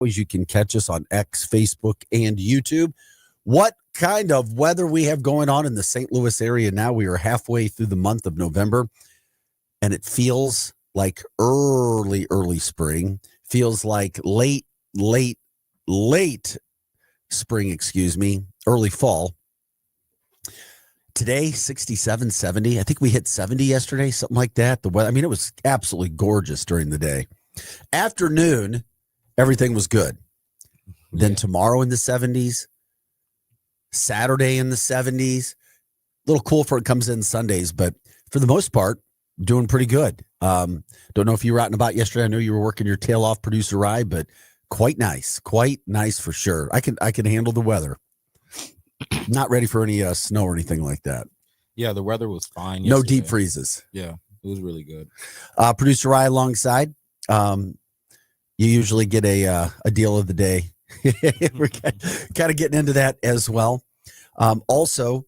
You can catch us on X, Facebook, and YouTube. What kind of weather we have going on in the St. Louis area now? We are halfway through the month of November, and it feels like early spring. Feels like late spring, early fall. Today, 67, 70. I think we hit 70 yesterday, something like that. The weather, it was absolutely gorgeous during the day. Afternoon, everything was good. Then tomorrow in the 70s, Saturday in the 70s. A little cool for it comes in Sundays, but for the most part, doing pretty good. Don't know if you were out and about yesterday. I know you were working your tail off, producer Rye, but quite nice for sure. I can handle the weather. Not ready for any snow or anything like that. Yeah, the weather was fine yesterday. No deep freezes. Yeah, it was really good. Producer Rye alongside. You usually get a deal of the day. We're kind of getting into that as well. Also,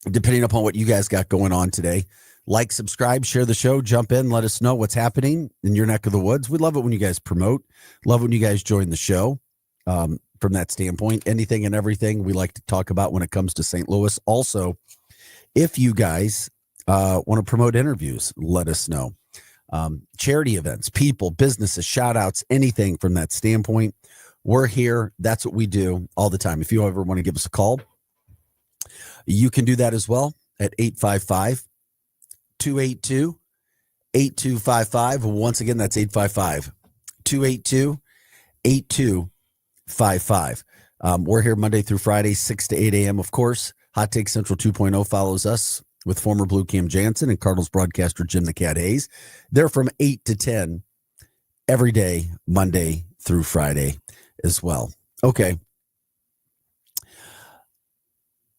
depending upon what you guys got going on today, like, subscribe, share the show, jump in, let us know what's happening in your neck of the woods. We love it when you guys promote. Love when you guys join the show. From that standpoint, anything and everything we like to talk about when it comes to St. Louis. Also, if you guys want to promote interviews, let us know. Charity events, people, businesses, shout outs, anything from that standpoint. We're here. That's what we do all the time. If you ever want to give us a call, you can do that as well at 855-282-8255. Once again, that's 855-282-8255. We're here Monday through Friday, 6 to 8 a.m. Of course, Hot Take Central 2.0 follows us with former Blue Cam Jansen and Cardinals broadcaster Jim the Cat Hayes. They're from 8 to 10 every day, Monday through Friday as well. Okay.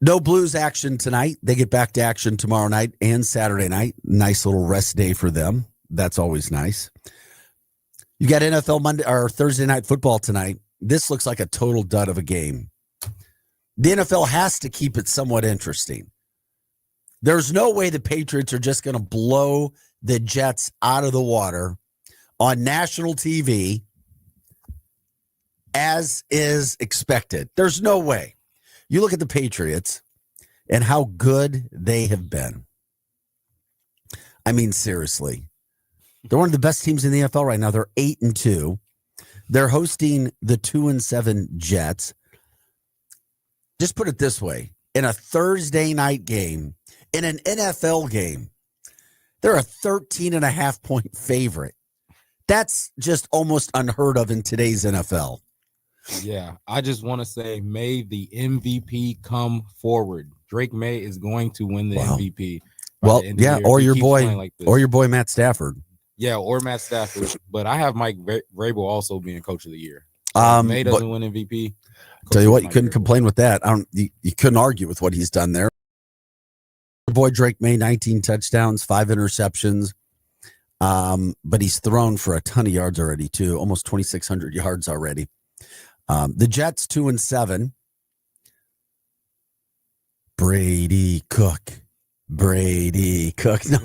No Blues action tonight. They get back to action tomorrow night and Saturday night. Nice little rest day for them. That's always nice. You got NFL Monday or Thursday night football tonight. This looks like a total dud of a game. The NFL has to keep it somewhat interesting. There's no way the Patriots are just going to blow the Jets out of the water on national TV as is expected. There's no way. You look at the Patriots and how good they have been. Seriously. They're one of the best teams in the NFL right now. They're 8-2. They're hosting the 2-7 Jets. Just put it this way. In a Thursday night game, in an NFL game, they're a 13.5-point favorite. That's just almost unheard of in today's NFL. Yeah, I just want to say, may the MVP come forward. Drake May is going to win the MVP. Well, yeah, or your boy Matt Stafford. Yeah, or Matt Stafford. But I have Mike Vrabel also being coach of the year. May doesn't win MVP. Tell you what, you couldn't complain with that. You couldn't argue with what he's done there. Your boy Drake May, 19 touchdowns, 5 interceptions. But he's thrown for a ton of yards already, too. Almost 2,600 yards already. The Jets, 2-7. Brady Cook. No,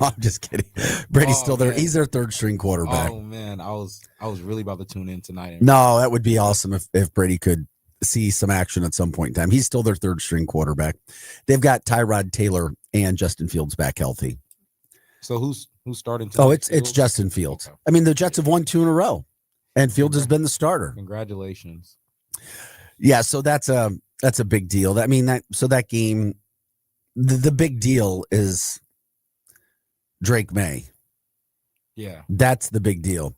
I'm just kidding. Brady's still there. Man. He's their third string quarterback. Oh man, I was really about to tune in tonight. No, that would be awesome if Brady could see some action at some point in time. He's still their third string quarterback. They've got Tyrod Taylor and Justin Fields back healthy. So who's starting? Oh, it's Justin Fields. Okay. The Jets have won 2 in a row, and Fields has been the starter. Congratulations. Yeah, so that's a big deal. That game. The big deal is Drake May. Yeah. That's the big deal.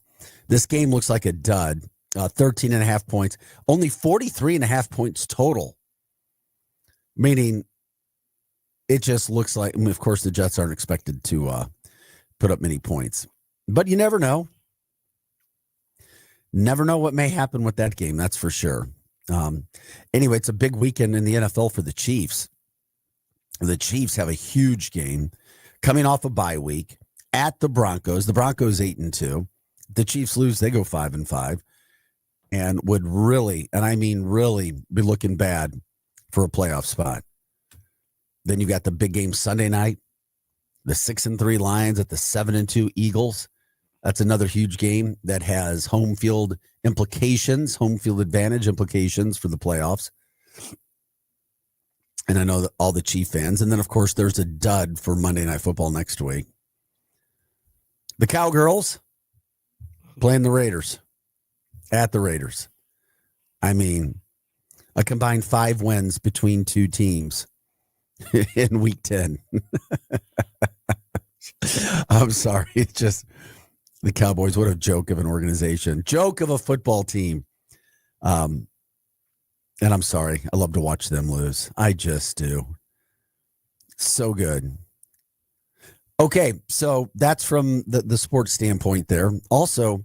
This game looks like a dud. 13.5 points. Only 43.5 points total. Meaning it just looks like, of course, the Jets aren't expected to put up many points. But you never know. Never know what may happen with that game, that's for sure. Anyway, it's a big weekend in the NFL for the Chiefs. The Chiefs have a huge game coming off a bye week at the Broncos. The Broncos 8-2. The Chiefs lose, they go 5-5, and would really, and I mean really, be looking bad for a playoff spot. Then you got the big game Sunday night, the 6-3 Lions at the 7-2 Eagles. That's another huge game that has home field implications, home field advantage implications for the playoffs. And I know that all the Chief fans. And then, of course, there's a dud for Monday Night Football next week. The Cowgirls playing the Raiders at the Raiders. I mean, a combined 5 wins between two teams in week 10. I'm sorry. It's just the Cowboys. What a joke of an organization. Joke of a football team. And I'm sorry. I love to watch them lose. I just do. So good. Okay, so that's from the sports standpoint there. Also,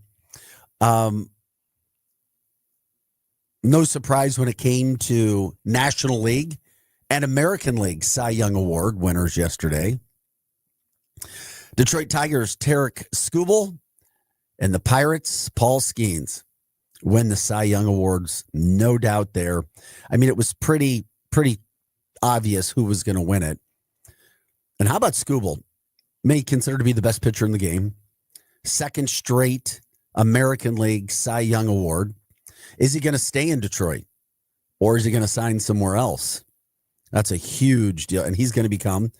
no surprise when it came to National League and American League Cy Young Award winners yesterday. Detroit Tigers' Tarek Skubal and the Pirates' Paul Skeens win the Cy Young Awards, no doubt there. I mean, it was pretty obvious who was going to win it. And how about Skubal? May considered to be the best pitcher in the game. Second straight American League Cy Young Award. Is he going to stay in Detroit or is he going to sign somewhere else? That's a huge deal. And he's going to become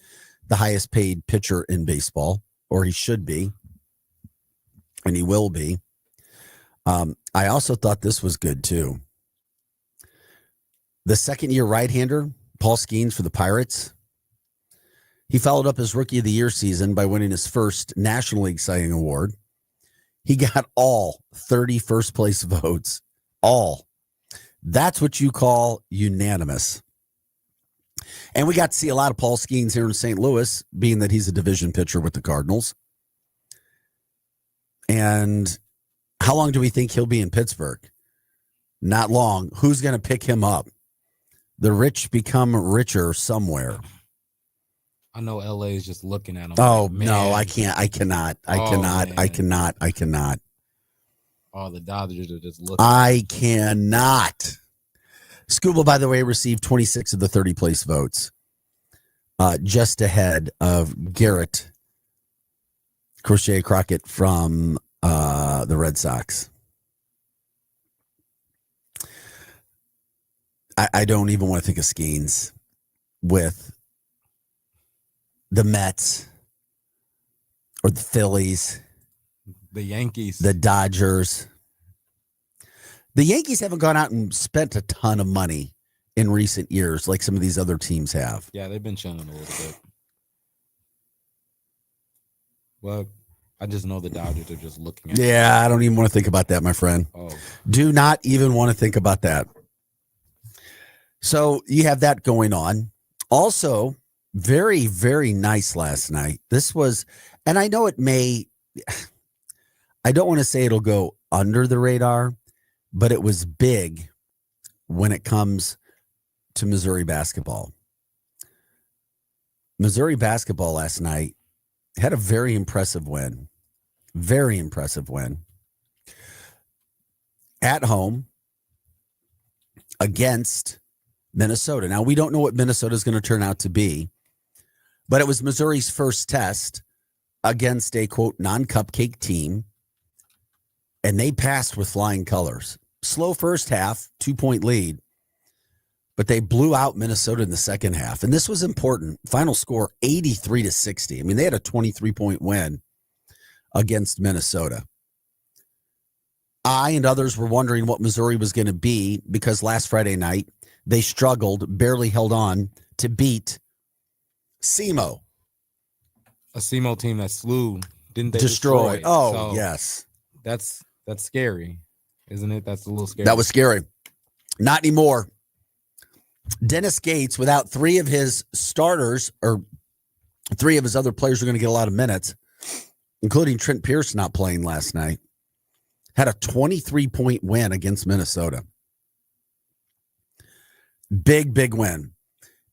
the highest paid pitcher in baseball, or he should be. And he will be. I also thought this was good too. The second-year right-hander, Paul Skeens for the Pirates. He followed up his Rookie of the Year season by winning his first National League Cy Young Award. He got all 30 first-place votes. All. That's what you call unanimous. And we got to see a lot of Paul Skeens here in St. Louis, being that he's a division pitcher with the Cardinals. And how long do we think he'll be in Pittsburgh? Not long. Who's going to pick him up? The rich become richer somewhere. I know LA is just looking at him. Oh, like, man. no, I can't. I cannot. I cannot. Oh, the Dodgers are just looking. I cannot. Skubal, by the way, received 26 of the 30 place votes, just ahead of Garrett Crochet Crockett from the Red Sox. I don't even want to think of Skeens with the Mets or the Phillies, the Yankees, the Dodgers. The Yankees haven't gone out and spent a ton of money in recent years like some of these other teams have. Yeah, they've been chilling a little bit. Well, I just know the Dodgers are just looking at Yeah, I don't even want to think about that, my friend. Oh. Do not even want to think about that. So you have that going on. Also, very, very nice last night. This was, and I know it may, I don't want to say it'll go under the radar, but it was big when it comes to Missouri basketball. Missouri basketball last night had a very impressive win. Very impressive win. At home against Minnesota. Now, we don't know what Minnesota is going to turn out to be, but it was Missouri's first test against a, quote, non-cupcake team, and they passed with flying colors. Slow first half, 2-point lead, but they blew out Minnesota in the second half, and this was important. Final score, 83-60. I mean, they had a 23-point win against Minnesota. I and others were wondering what Missouri was going to be because last Friday night, they struggled, barely held on to beat SEMO. A SEMO team that slew, didn't they? Destroy. Oh, so yes. That's scary, isn't it? That's a little scary. That was scary. Not anymore. Dennis Gates, without 3 of his starters, or 3 of his other players are going to get a lot of minutes, including Trent Pierce not playing last night, had a 23-point win against Minnesota. Big, big win.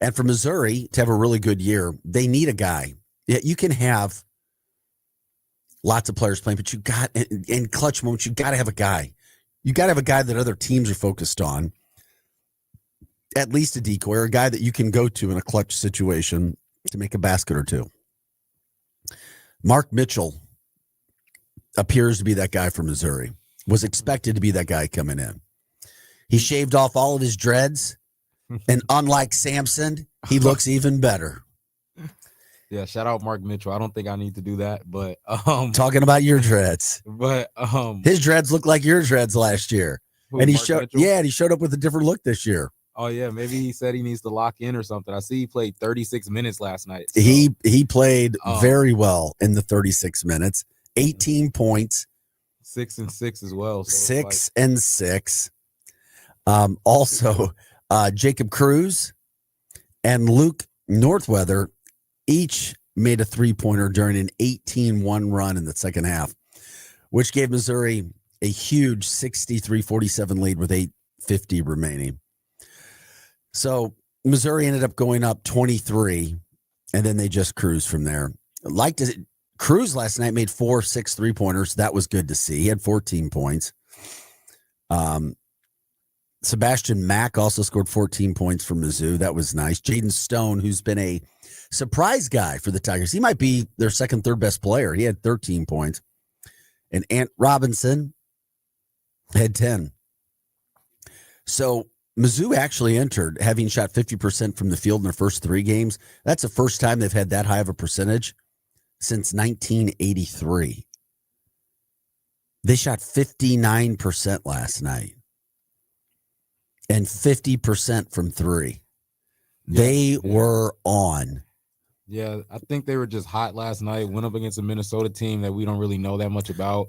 And for Missouri to have a really good year, they need a guy. Yeah, you can have lots of players playing, but you got, in clutch moments, you got to have a guy. You got to have a guy that other teams are focused on. At least a decoy, or a guy that you can go to in a clutch situation to make a basket or two. Mark Mitchell appears to be that guy for Missouri. was expected to be that guy coming in. He shaved off all of his dreads, and unlike Samson, he looks even better. Yeah, shout out Mark Mitchell. I don't think I need to do that, but talking about your dreads. But his dreads look like your dreads last year. And he showed Mitchell? Yeah, and he showed up with a different look this year. Oh yeah, maybe he said he needs to lock in or something. I see he played 36 minutes last night. So, he played very well in the 36 minutes. 18 points. 6 and 6 as well. So 6 and 6. Also, Jacob Cruz and Luke Northweather each made a 3-pointer during an 18-1 run in the second half, which gave Missouri a huge 63-47 lead with 8:50 remaining. So Missouri ended up going up 23, and then they just cruised from there. Cruz last night made 4 6 3-pointers. That was good to see. He had 14 points. Sebastian Mack also scored 14 points for Mizzou. That was nice. Jaden Stone, who's been a surprise guy for the Tigers. He might be their second, third best player. He had 13 points. And Ant Robinson had 10. So Mizzou actually entered having shot 50% from the field in their first 3 games. That's the first time they've had that high of a percentage since 1983. They shot 59% last night and 50% from 3. They were on. Yeah, I think they were just hot last night. Went up against a Minnesota team that we don't really know that much about.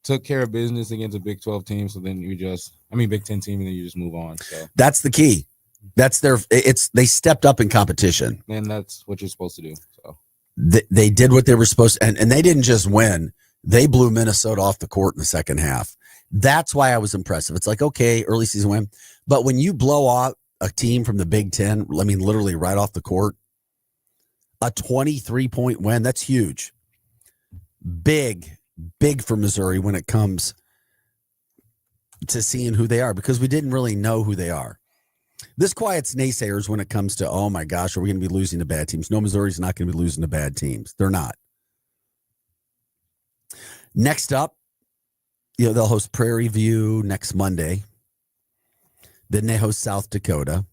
Took care of business against a Big 12 team. So then Big 10 team, and then you just move on. So that's the key. They stepped up in competition. And that's what you're supposed to do. So they did what they were supposed to, and they didn't just win. They blew Minnesota off the court in the second half. That's why I was impressive. It's like, okay, early season win. But when you blow out a team from the Big 10, I mean, literally right off the court, a 23-point win, that's huge. Big for Missouri when it comes to seeing who they are, because we didn't really know who they are. This quiets naysayers when it comes to, oh my gosh, are we going to be losing to bad teams? No, Missouri's not going to be losing to bad teams. They're not. Next up, they'll host Prairie View next Monday. Then they host South Dakota.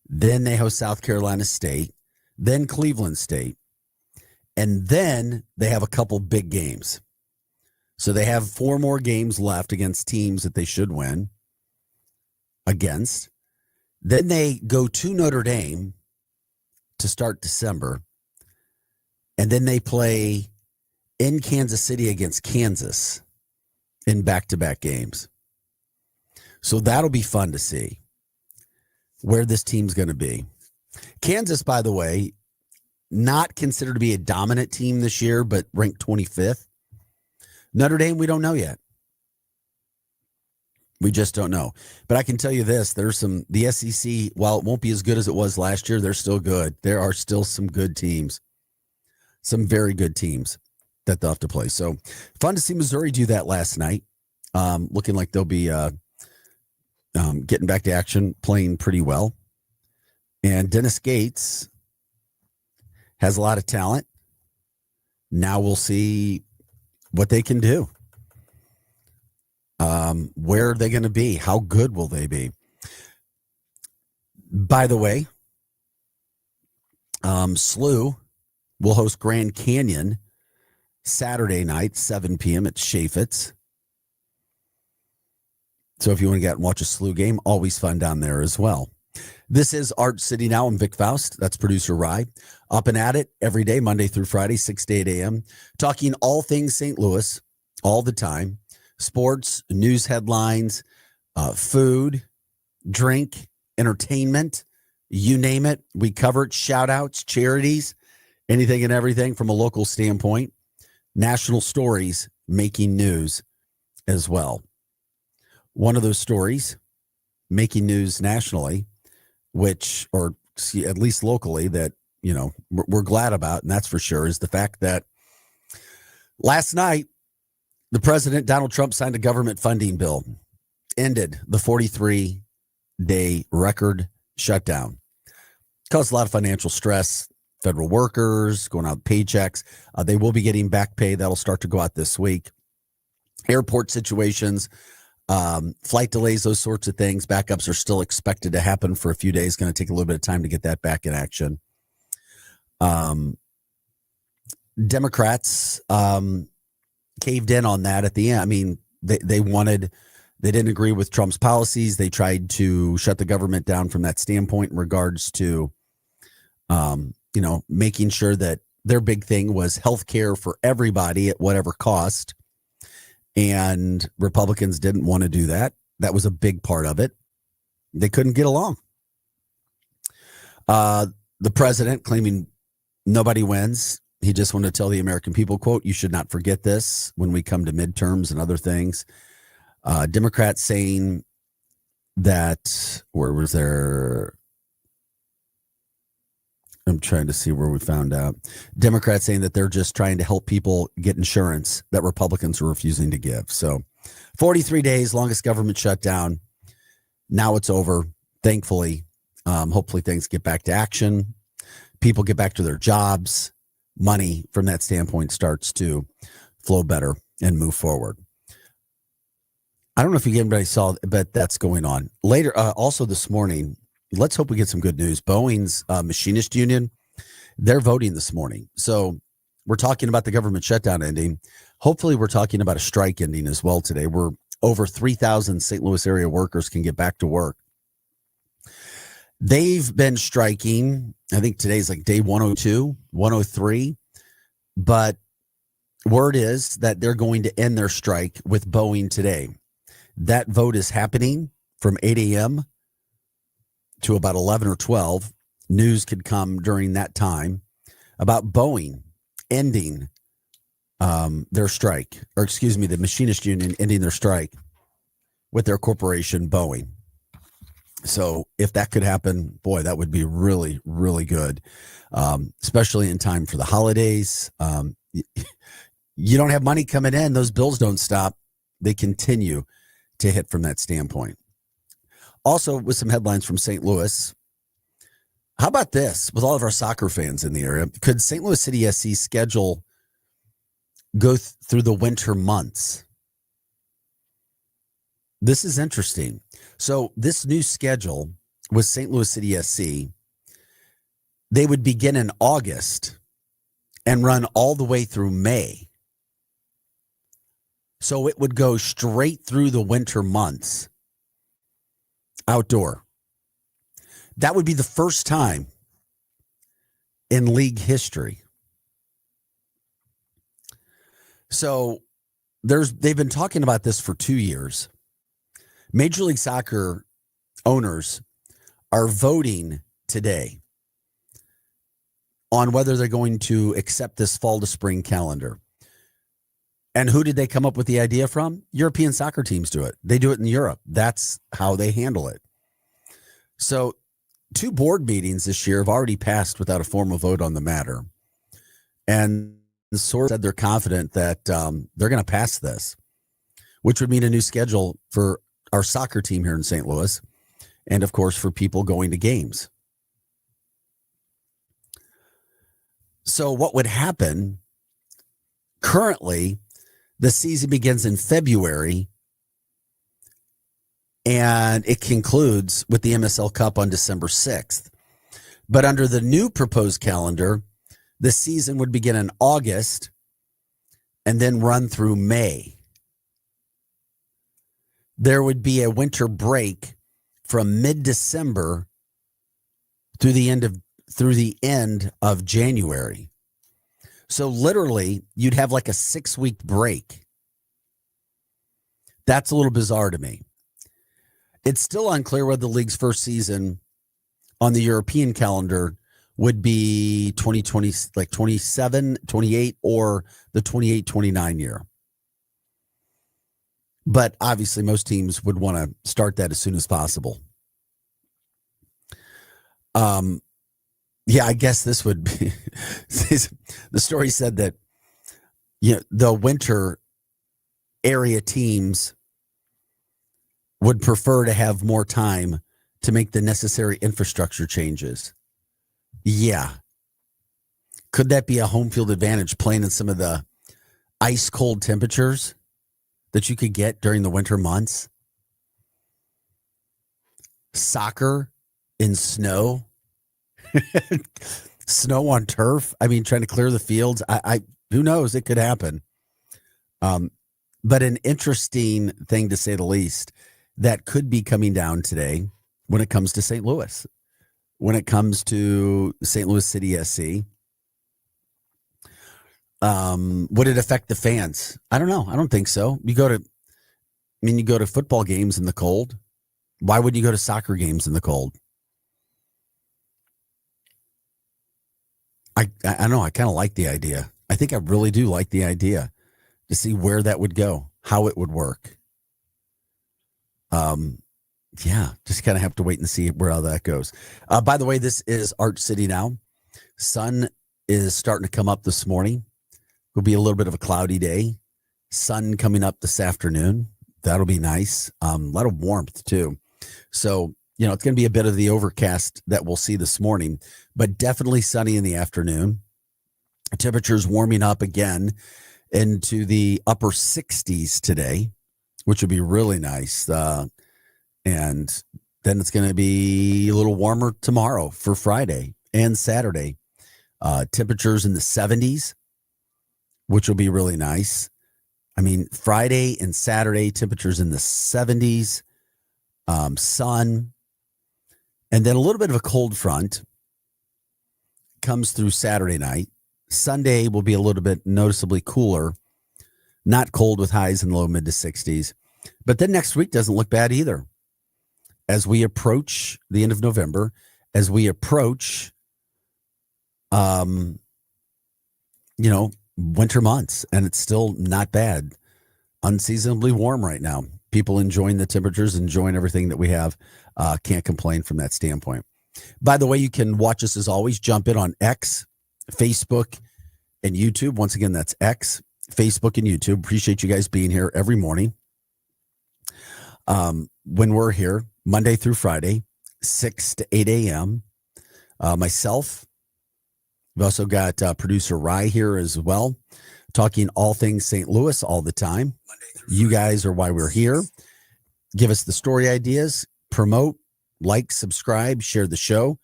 Then they host South Carolina State. Then Cleveland State. And then they have a couple big games. So they have 4 more games left against teams that they should win against. Then they go to Notre Dame to start December. And then they play in Kansas City against Kansas in back-to-back games. So that'll be fun to see where this team's going to be. Kansas, by the way, not considered to be a dominant team this year, but ranked 25th. Notre Dame, we don't know yet. We just don't know. But I can tell you this, the SEC, while it won't be as good as it was last year, they're still good. There are still some good teams, some very good teams that they'll have to play. So fun to see Missouri do that last night. Looking like they'll be getting back to action, playing pretty well. And Dennis Gates has a lot of talent. Now we'll see what they can do. Where are they going to be? How good will they be? By the way, SLU will host Grand Canyon Saturday night, 7 p.m. at Chaffetz. So if you want to get and watch a SLU game, always fun down there as well. This is Art City Now. I'm Vic Faust. That's producer Rye. Up and at it every day, Monday through Friday, 6 to 8 a.m. Talking all things St. Louis all the time. Sports, news headlines, food, drink, entertainment, you name it. We cover it. Shout outs, charities, anything and everything from a local standpoint. National stories making news as well. One of those stories making news nationally, or at least locally, that, we're glad about, and that's for sure, is the fact that last night, the president, Donald Trump, signed a government funding bill, ended the 43-day record shutdown. Caused a lot of financial stress. Federal workers going out paychecks. They will be getting back pay. That'll start to go out this week. airport situations, flight delays, those sorts of things. Backups are still expected to happen for a few days. Going to take a little bit of time to get that back in action. Democrats caved in on that at the end. I mean, they didn't agree with Trump's policies. They tried to shut the government down from that standpoint in regards to, making sure that their big thing was health care for everybody at whatever cost. And Republicans didn't want to do that. That was a big part of it. They couldn't get along. The president claiming nobody wins. He just wanted to tell the American people, quote, "You should not forget this when we come to midterms and other things." Democrats saying that, where was there? I'm trying to see where we found out. Democrats saying that they're just trying to help people get insurance that Republicans are refusing to give. So 43 days, longest government shutdown. Now it's over, thankfully. Hopefully things get back to action. People get back to their jobs. Money from that standpoint starts to flow better and move forward. I don't know if anybody saw, but that's going on. Later, also this morning, let's hope we get some good news. Boeing's machinist union, they're voting this morning. So we're talking about the government shutdown ending. Hopefully we're talking about a strike ending as well today, where over 3,000 St. Louis area workers can get back to work. They've been striking. I think today's like day 102, 103. But word is that they're going to end their strike with Boeing today. That vote is happening from 8 a.m. to about 11 or 12. News could come during that time about Boeing ending their strike, or excuse me, the machinist union ending their strike with their corporation, Boeing. So if that could happen, boy, that would be really, really good, especially in time for the holidays. You don't have money coming in. Those bills don't stop. They continue to hit from that standpoint. Also, with some headlines from St. Louis. How about this? With all of our soccer fans in the area, could St. Louis City SC's schedule go through the winter months? This is interesting. So this new schedule with St. Louis City SC, they would begin in August and run all the way through May. So it would go straight through the winter months outdoor. That would be the first time in league history. So they've been talking about this for 2 years. Major League Soccer owners are voting today on whether they're going to accept this fall to spring calendar. And who did they come up with the idea from? European soccer teams do it. They do it in Europe. That's how they handle it. So 2 board meetings this year have already passed without a formal vote on the matter. And the source said they're confident that they're going to pass this, which would mean a new schedule for our soccer team here in St. Louis, and of course for people going to games. So what would happen currently, the season begins in February and it concludes with the MSL Cup on December 6th. But under the new proposed calendar, the season would begin in August and then run through May. There would be a winter break from mid-December through the end of January. So literally, you'd have like a 6-week break. That's a little bizarre to me. It's still unclear whether the league's first season on the European calendar would be 2020, like 27, 28, or the 28-29 year. But obviously, most teams would want to start that as soon as possible. Yeah, I guess this would be. The story said that the winter area teams would prefer to have more time to make the necessary infrastructure changes. Yeah. Could that be a home field advantage playing in some of the ice cold temperatures that you could get during the winter months? Soccer in snow, snow on turf. I mean, trying to clear the fields. I who knows? It could happen. But an interesting thing to say the least that could be coming down today when it comes to St. Louis, when it comes to St. Louis City SC. Would it affect the fans? I don't know. I don't think so. You go to football games in the cold. Why would you go to soccer games in the cold? I don't know. I kind of like the idea. I think I really do like the idea to see where that would go, how it would work. Yeah, just kind of have to wait and see where all that goes. By the way, this is Art City now. Sun is starting to come up this morning. It'll be a little bit of a cloudy day. Sun coming up this afternoon. That'll be nice. A lot of warmth too. So, it's going to be a bit of the overcast that we'll see this morning, but definitely sunny in the afternoon. Temperatures warming up again into the upper 60s today, which would be really nice. And then it's going to be a little warmer tomorrow for Friday and Saturday. Temperatures in the 70s, which will be really nice. I mean, Friday and Saturday, temperatures in the 70s, sun, and then a little bit of a cold front comes through Saturday night. Sunday will be a little bit noticeably cooler, not cold with highs in the low mid to 60s. But then next week doesn't look bad either. As we approach the end of November, as we approach, winter months, and it's still not bad. Unseasonably warm right now. People enjoying the temperatures, enjoying everything that we have. Can't complain from that standpoint. By the way, you can watch us as always. Jump in on X, Facebook, and YouTube. Once again, that's X, Facebook, and YouTube. Appreciate you guys being here every morning. When we're here, Monday through Friday, 6 to 8 a.m. Myself, we've also got producer Rye here as well, talking all things St. Louis all the time. You guys are why we're here. Give us the story ideas, promote, like, subscribe, share the show.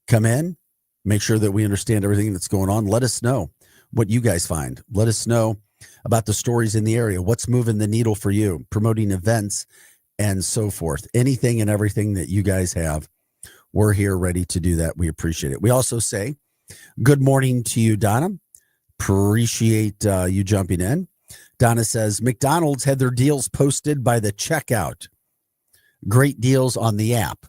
Come in, make sure that we understand everything that's going on. Let us know what you guys find. Let us know about the stories in the area. What's moving the needle for you, promoting events and so forth. Anything and everything that you guys have, we're here ready to do that. We appreciate it. We also say good morning to you, Donna. Appreciate you jumping in. Donna says, McDonald's had their deals posted by the checkout. Great deals on the app.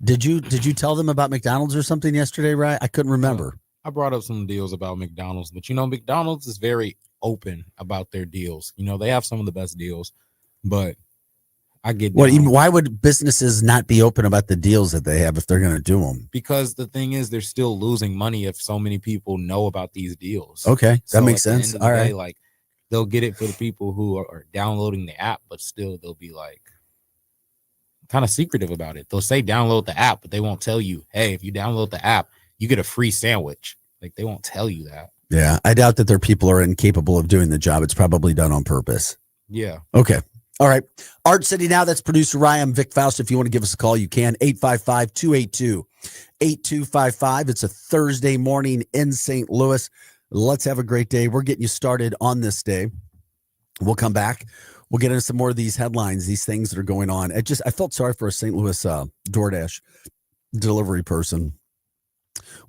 Did you tell them about McDonald's or something yesterday, right? I couldn't remember. I brought up some deals about McDonald's, but McDonald's is very open about their deals. They have some of the best deals, but I get why would businesses not be open about the deals that they have if they're going to do them? Because the thing is, they're still losing money if so many people know about these deals. Okay, that makes sense. All right, like they'll get it for the people who are downloading the app, but still they'll be like kind of secretive about it. They'll say download the app, but they won't tell you, hey, if you download the app, you get a free sandwich. Like they won't tell you that. Yeah, I doubt that their people are incapable of doing the job. It's probably done on purpose. Yeah. Okay. All right. Art City now. That's producer Ryan. I'm Vic Faust. If you want to give us a call, you can. 855-282-8255. It's a Thursday morning in St. Louis. Let's have a great day. We're getting you started on this day. We'll come back. We'll get into some more of these headlines, these things that are going on. I felt sorry for a St. Louis DoorDash delivery person.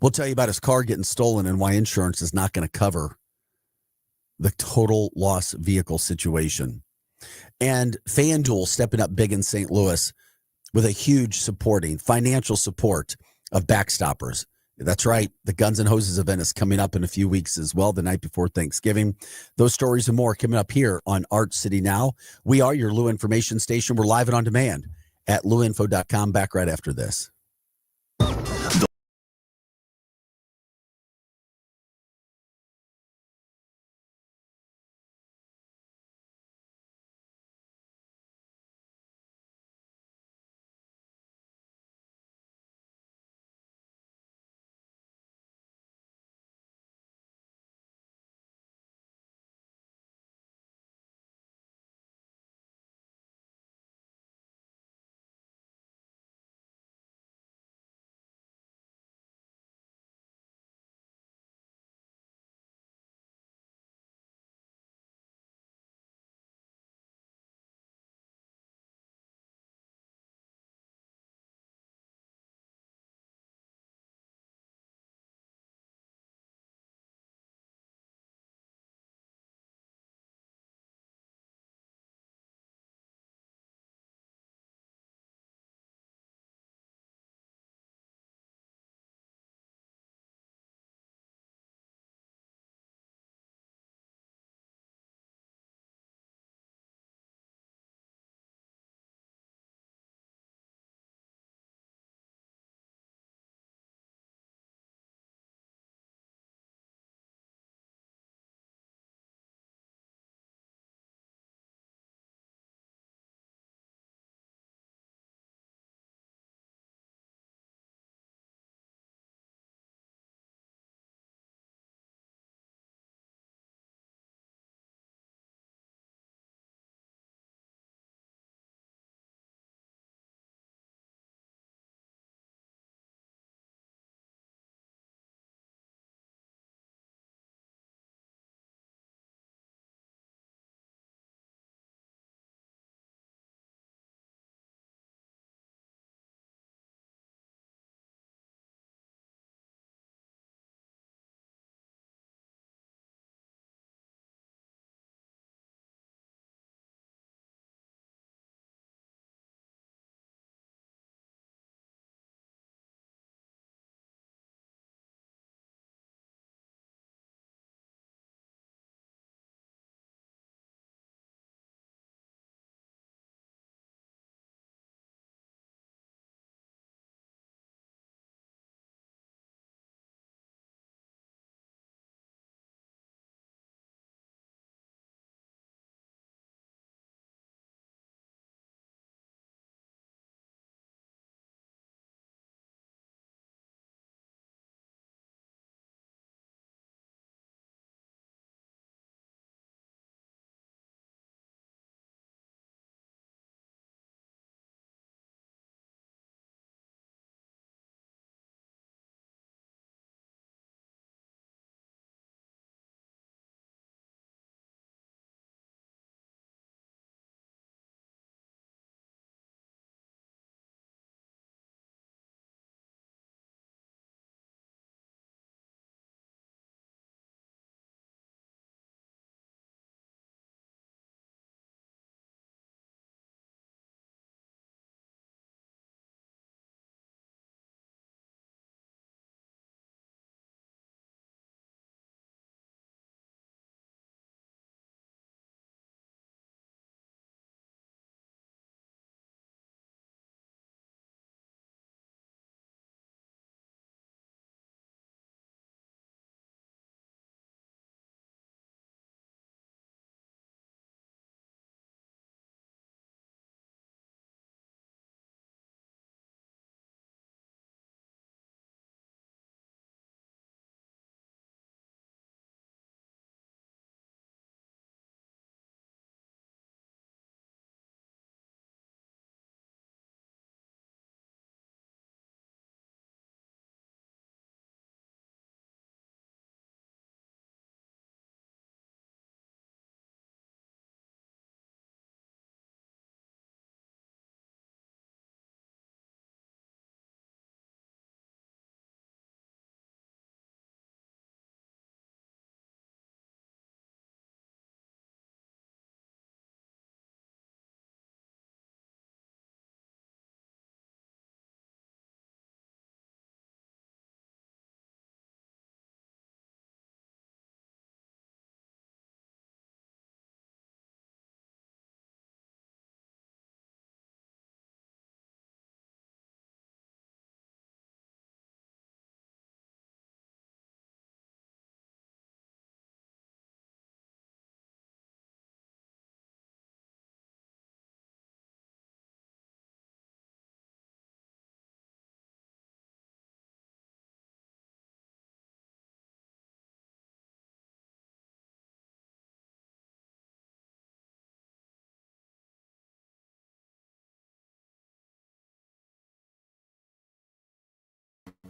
We'll tell you about his car getting stolen and why insurance is not going to cover the total loss vehicle situation. And FanDuel stepping up big in St. Louis with a huge financial support of Backstoppers. That's right. The Guns and Hoses event is coming up in a few weeks as well, the night before Thanksgiving. Those stories and more coming up here on Art City Now. We are your Lou Information Station. We're live and on demand at louinfo.com. Back right after this.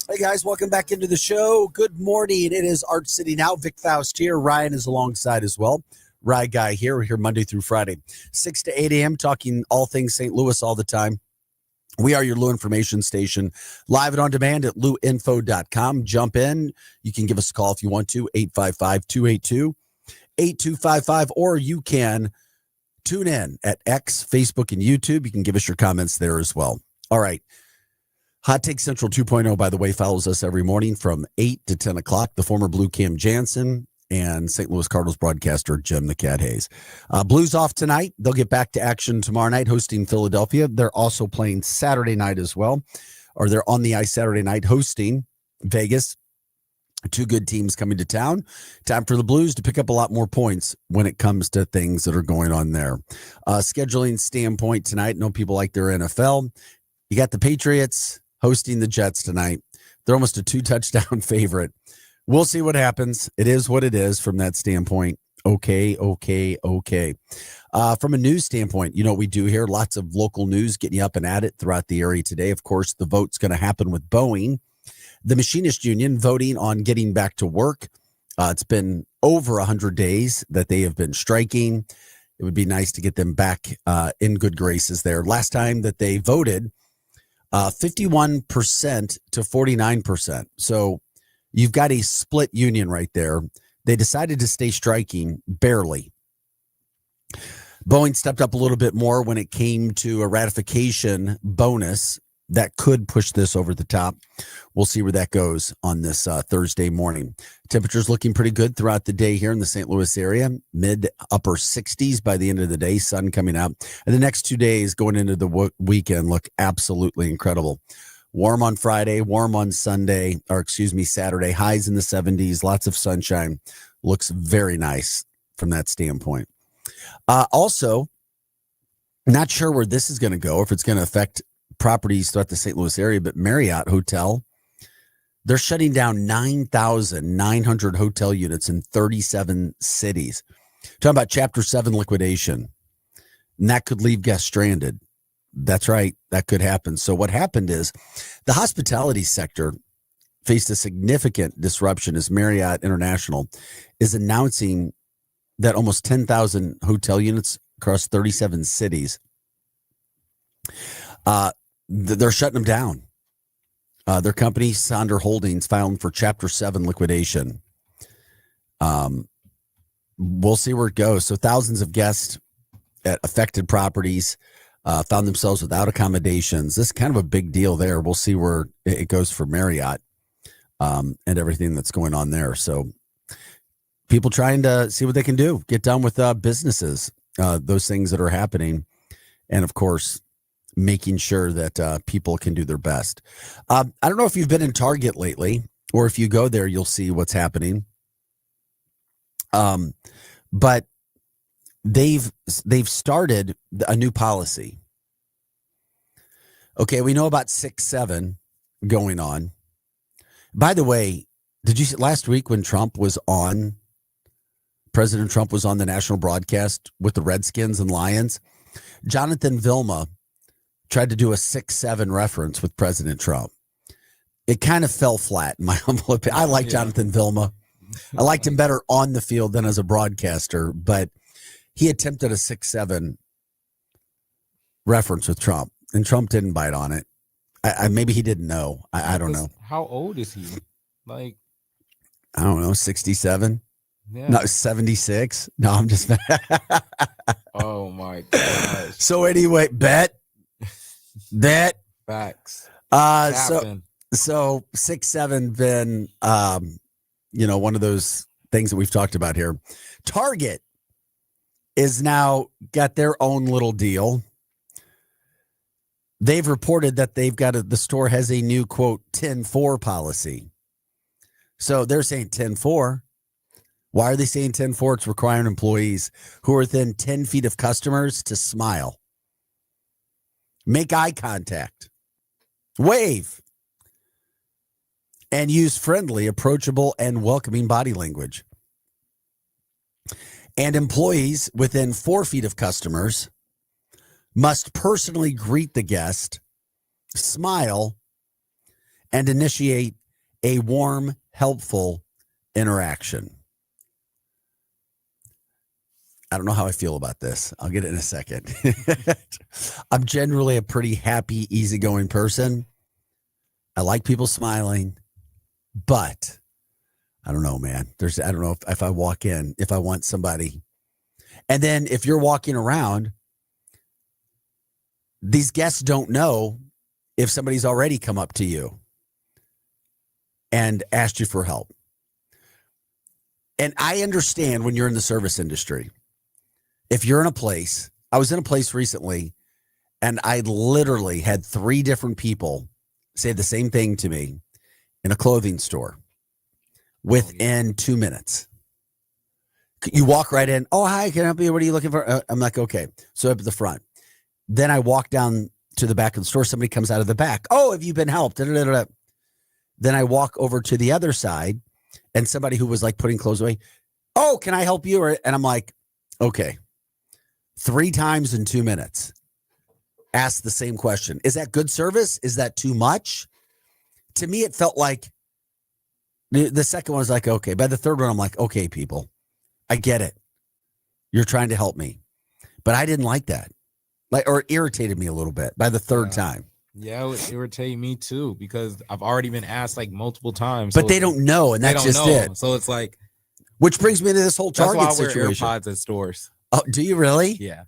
Hey guys, welcome back into the show. Good morning. It is Art City now. Vic Faust here. Ryan is alongside as well. Rye Guy here. We're here Monday through Friday, 6 to 8 a.m., talking all things St. Louis all the time. We are your Lou information station, live and on demand at louinfo.com. Jump in. You can give us a call if you want to, 855-282-8255, or you can tune in at X, Facebook, and YouTube. You can give us your comments there as well. All right. Hot Take Central 2.0, by the way, follows us every morning from 8 to 10 o'clock. The former Blue Cam Jansen and St. Louis Cardinals broadcaster Jim the Cat Hayes. Blues off tonight. They'll get back to action tomorrow night hosting Philadelphia. They're also playing Saturday night as well, or they're on the ice Saturday night hosting Vegas. Two good teams coming to town. Time for the Blues to pick up a lot more points when it comes to things that are going on there. Scheduling standpoint tonight, I know people like their NFL. You got the Patriots hosting the Jets tonight. They're almost a 2-touchdown favorite. We'll see what happens. It is what it is from that standpoint. Okay. From a news standpoint, you know what we do here? Lots of local news getting you up and at it throughout the area today. Of course, the vote's going to happen with Boeing. The Machinist Union voting on getting back to work. It's been over 100 days that they have been striking. It would be nice to get them back in good graces there. Last time that they voted, 51% to 49%. So you've got a split union right there. They decided to stay striking barely. Boeing stepped up a little bit more when it came to a ratification bonus that could push this over the top. We'll see where that goes on this Thursday morning. Temperatures looking pretty good throughout the day here in the St. Louis area. Mid upper 60s by the end of the day. Sun coming out. And the next 2 days going into the weekend look absolutely incredible. Warm on Friday, warm on Saturday. Highs in the 70s. Lots of sunshine. Looks very nice from that standpoint. Also, not sure where this is going to go, if it's going to affect properties throughout the St. Louis area, but Marriott Hotel, they're shutting down 9,900 hotel units in 37 cities. Talking about Chapter 7 liquidation, and that could leave guests stranded. That's right. That could happen. So what happened is the hospitality sector faced a significant disruption as Marriott International is announcing that almost 10,000 hotel units across 37 cities, they're shutting them down. Their company, Sonder Holdings, filed for Chapter 7 liquidation. We'll see where it goes. So thousands of guests at affected properties found themselves without accommodations. This is kind of a big deal there. We'll see where it goes for Marriott and everything that's going on there. So people trying to see what they can do, get done with businesses, those things that are happening. And, of course, making sure that people can do their best. I don't know if you've been in Target lately, or if you go there, you'll see what's happening. But they've started a new policy. Okay, we know about 6-7 going on. By the way, did you see last week when President Trump was on the national broadcast with the Redskins and Lions? Jonathan Vilma tried to do a 6-7 reference with President Trump. It kind of fell flat, in my humble opinion. I like Jonathan Vilma. I liked him better on the field than as a broadcaster, but he attempted a 6-7 reference with Trump, and Trump didn't bite on it. Maybe he didn't know. I don't know. How old is he? Like, I don't know, 67? yeah. No, 76? No, I'm just... Oh, my gosh. So anyway, bet. Facts. So 6-7 been, one of those things that we've talked about here. Target is now got their own little deal. They've reported that the store has a new, quote, 10-4 policy. So they're saying 10-4. Why are they saying 10-4? It's requiring employees who are within 10 feet of customers to smile, make eye contact, wave, and use friendly, approachable, and welcoming body language. And employees within 4 feet of customers must personally greet the guest, smile, and initiate a warm, helpful interaction. I don't know how I feel about this. I'll get it in a second. I'm generally a pretty happy, easygoing person. I like people smiling, but I don't know, man. I don't know if I walk in, if I want somebody. And then if you're walking around, these guests don't know if somebody's already come up to you and asked you for help. And I understand when you're in the service industry, if you're in a place, I was in a place recently and I literally had 3 different people say the same thing to me in a clothing store within 2 minutes. You walk right in. Oh, hi, can I help you? What are you looking for? I'm like, okay. So up at the front. Then I walk down to the back of the store. Somebody comes out of the back. Oh, have you been helped? Da-da-da-da. Then I walk over to the other side and somebody who was like putting clothes away. Oh, can I help you? And I'm like, okay. 3 times in 2 minutes. Ask the same question. Is that good service? Is that too much? To me, it felt like the second one was like, okay. By the third one, I'm like, okay, people, I get it. You're trying to help me. But I didn't like that. Or it irritated me a little bit by the third time. Yeah, it would irritate me too because I've already been asked like multiple times. But they don't know, and that's just it. So it's like, which brings me to this whole Target that's why I situation. wear AirPods at stores. Oh, do you really? Yeah,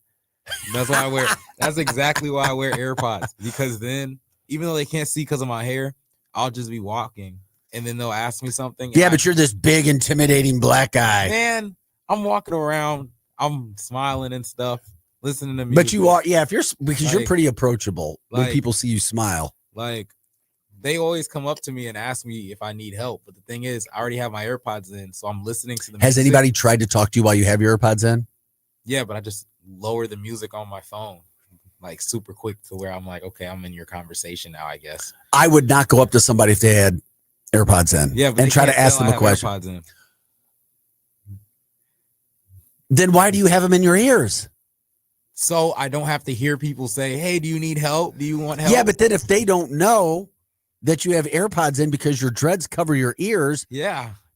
that's why I wear. That's exactly why I wear AirPods, because then even though they can't see because of my hair, I'll just be walking, and then they'll ask me something. Yeah, but you're this big, intimidating black guy. Man, I'm walking around, I'm smiling and stuff. Listening to music. But you are, yeah, because you're pretty approachable when people see you smile. Like, they always come up to me and ask me if I need help. But the thing is, I already have my AirPods in, so I'm listening to the music. Has anybody tried to talk to you while you have your AirPods in? Yeah, but I just lower the music on my phone, like super quick to where I'm like, okay, I'm in your conversation now, I guess. I would not go up to somebody if they had AirPods in and try to ask them a question. Then why do you have them in your ears? So I don't have to hear people say, hey, do you need help? Do you want help? Yeah, but then if they don't know that you have AirPods in because your dreads cover your ears,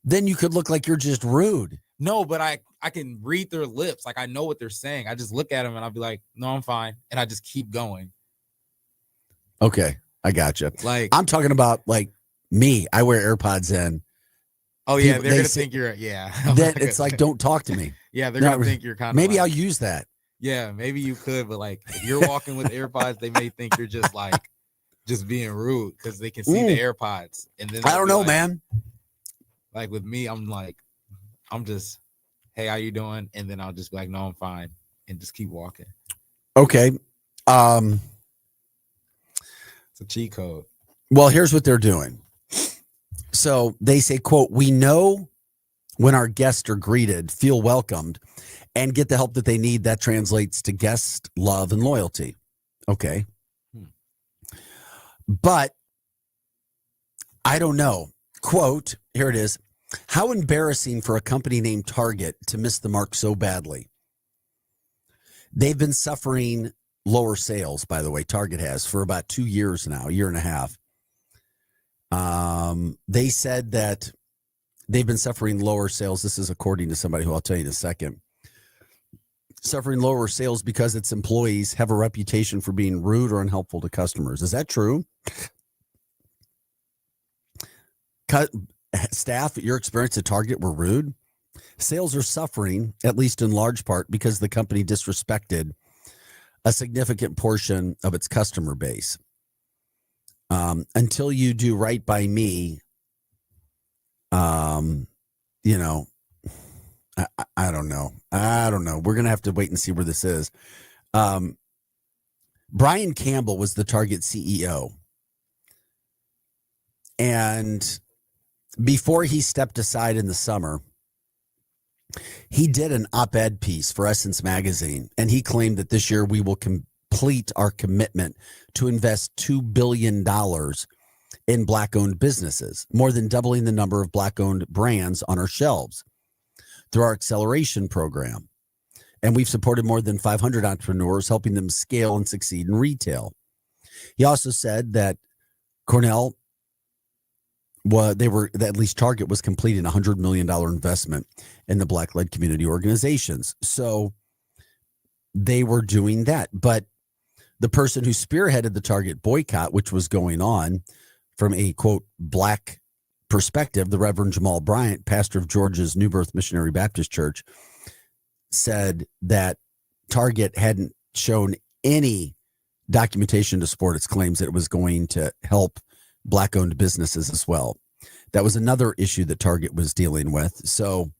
then you could look like you're just rude. No, but I can read their lips. Like, I know what they're saying. I just look at them and I'll be like, no, I'm fine. And I just keep going. Okay, I gotcha. Like, I'm talking about like me. I wear AirPods in. Oh, yeah, they're going to think you're, Then it's like, don't talk to me. Yeah, they're going to think you're kind of maybe I'll use that. Yeah, maybe you could, but like if you're walking with AirPods, they may think you're just being rude because they can see the AirPods. And then I don't know, like, man. Like with me, I'm just, hey, how you doing? And then I'll just be like, no, I'm fine, and just keep walking. Okay. It's a cheat code. Well, here's what they're doing. So they say, quote, we know when our guests are greeted, feel welcomed, and get the help that they need. That translates to guest love and loyalty. Okay. But I don't know. Quote, here it is. How embarrassing for a company named Target to miss the mark so badly. They've been suffering lower sales, by the way. Target has for about 2 years now, a year and a half. They said that they've been suffering lower sales. This is according to somebody who I'll tell you in a second. Suffering lower sales because its employees have a reputation for being rude or unhelpful to customers. Is that true? Staff, your experience at Target were rude? Sales are suffering, at least in large part, because the company disrespected a significant portion of its customer base. Until you do right by me, you know, I don't know. I don't know. We're going to have to wait and see where this is. Brian Campbell was the Target CEO. And before he stepped aside in the summer, he did an op-ed piece for Essence Magazine. And he claimed that this year we will complete our commitment to invest $2 billion in Black-owned businesses, more than doubling the number of Black-owned brands on our shelves through our acceleration program. And we've supported more than 500 entrepreneurs, helping them scale and succeed in retail. He also said that Cornell at least Target was completing $100 million investment in the Black-led community organizations. So they were doing that. But the person who spearheaded the Target boycott, which was going on from a, quote, Black perspective, the Reverend Jamal Bryant, pastor of Georgia's New Birth Missionary Baptist Church, said that Target hadn't shown any documentation to support its claims that it was going to help Black-owned businesses as well. That was another issue that Target was dealing with. So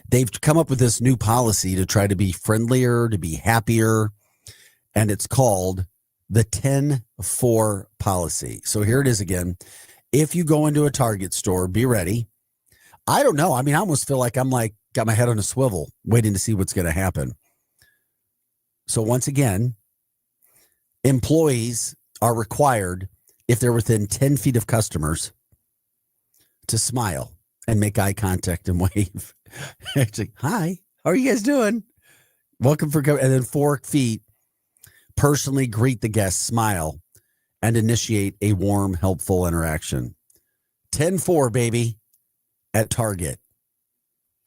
they've come up with this new policy to try to be friendlier, to be happier, and it's called the 10-4 policy. So here it is again. If you go into a Target store, be ready. I don't know. I mean, I almost feel like I'm like got my head on a swivel waiting to see what's going to happen. So once again, employees are required, if they're within 10 feet of customers, to smile and make eye contact and wave. It's like, hi, how are you guys doing? Welcome for coming. And then 4 feet, personally greet the guest, smile, and initiate a warm, helpful interaction. 10-4, baby, at Target.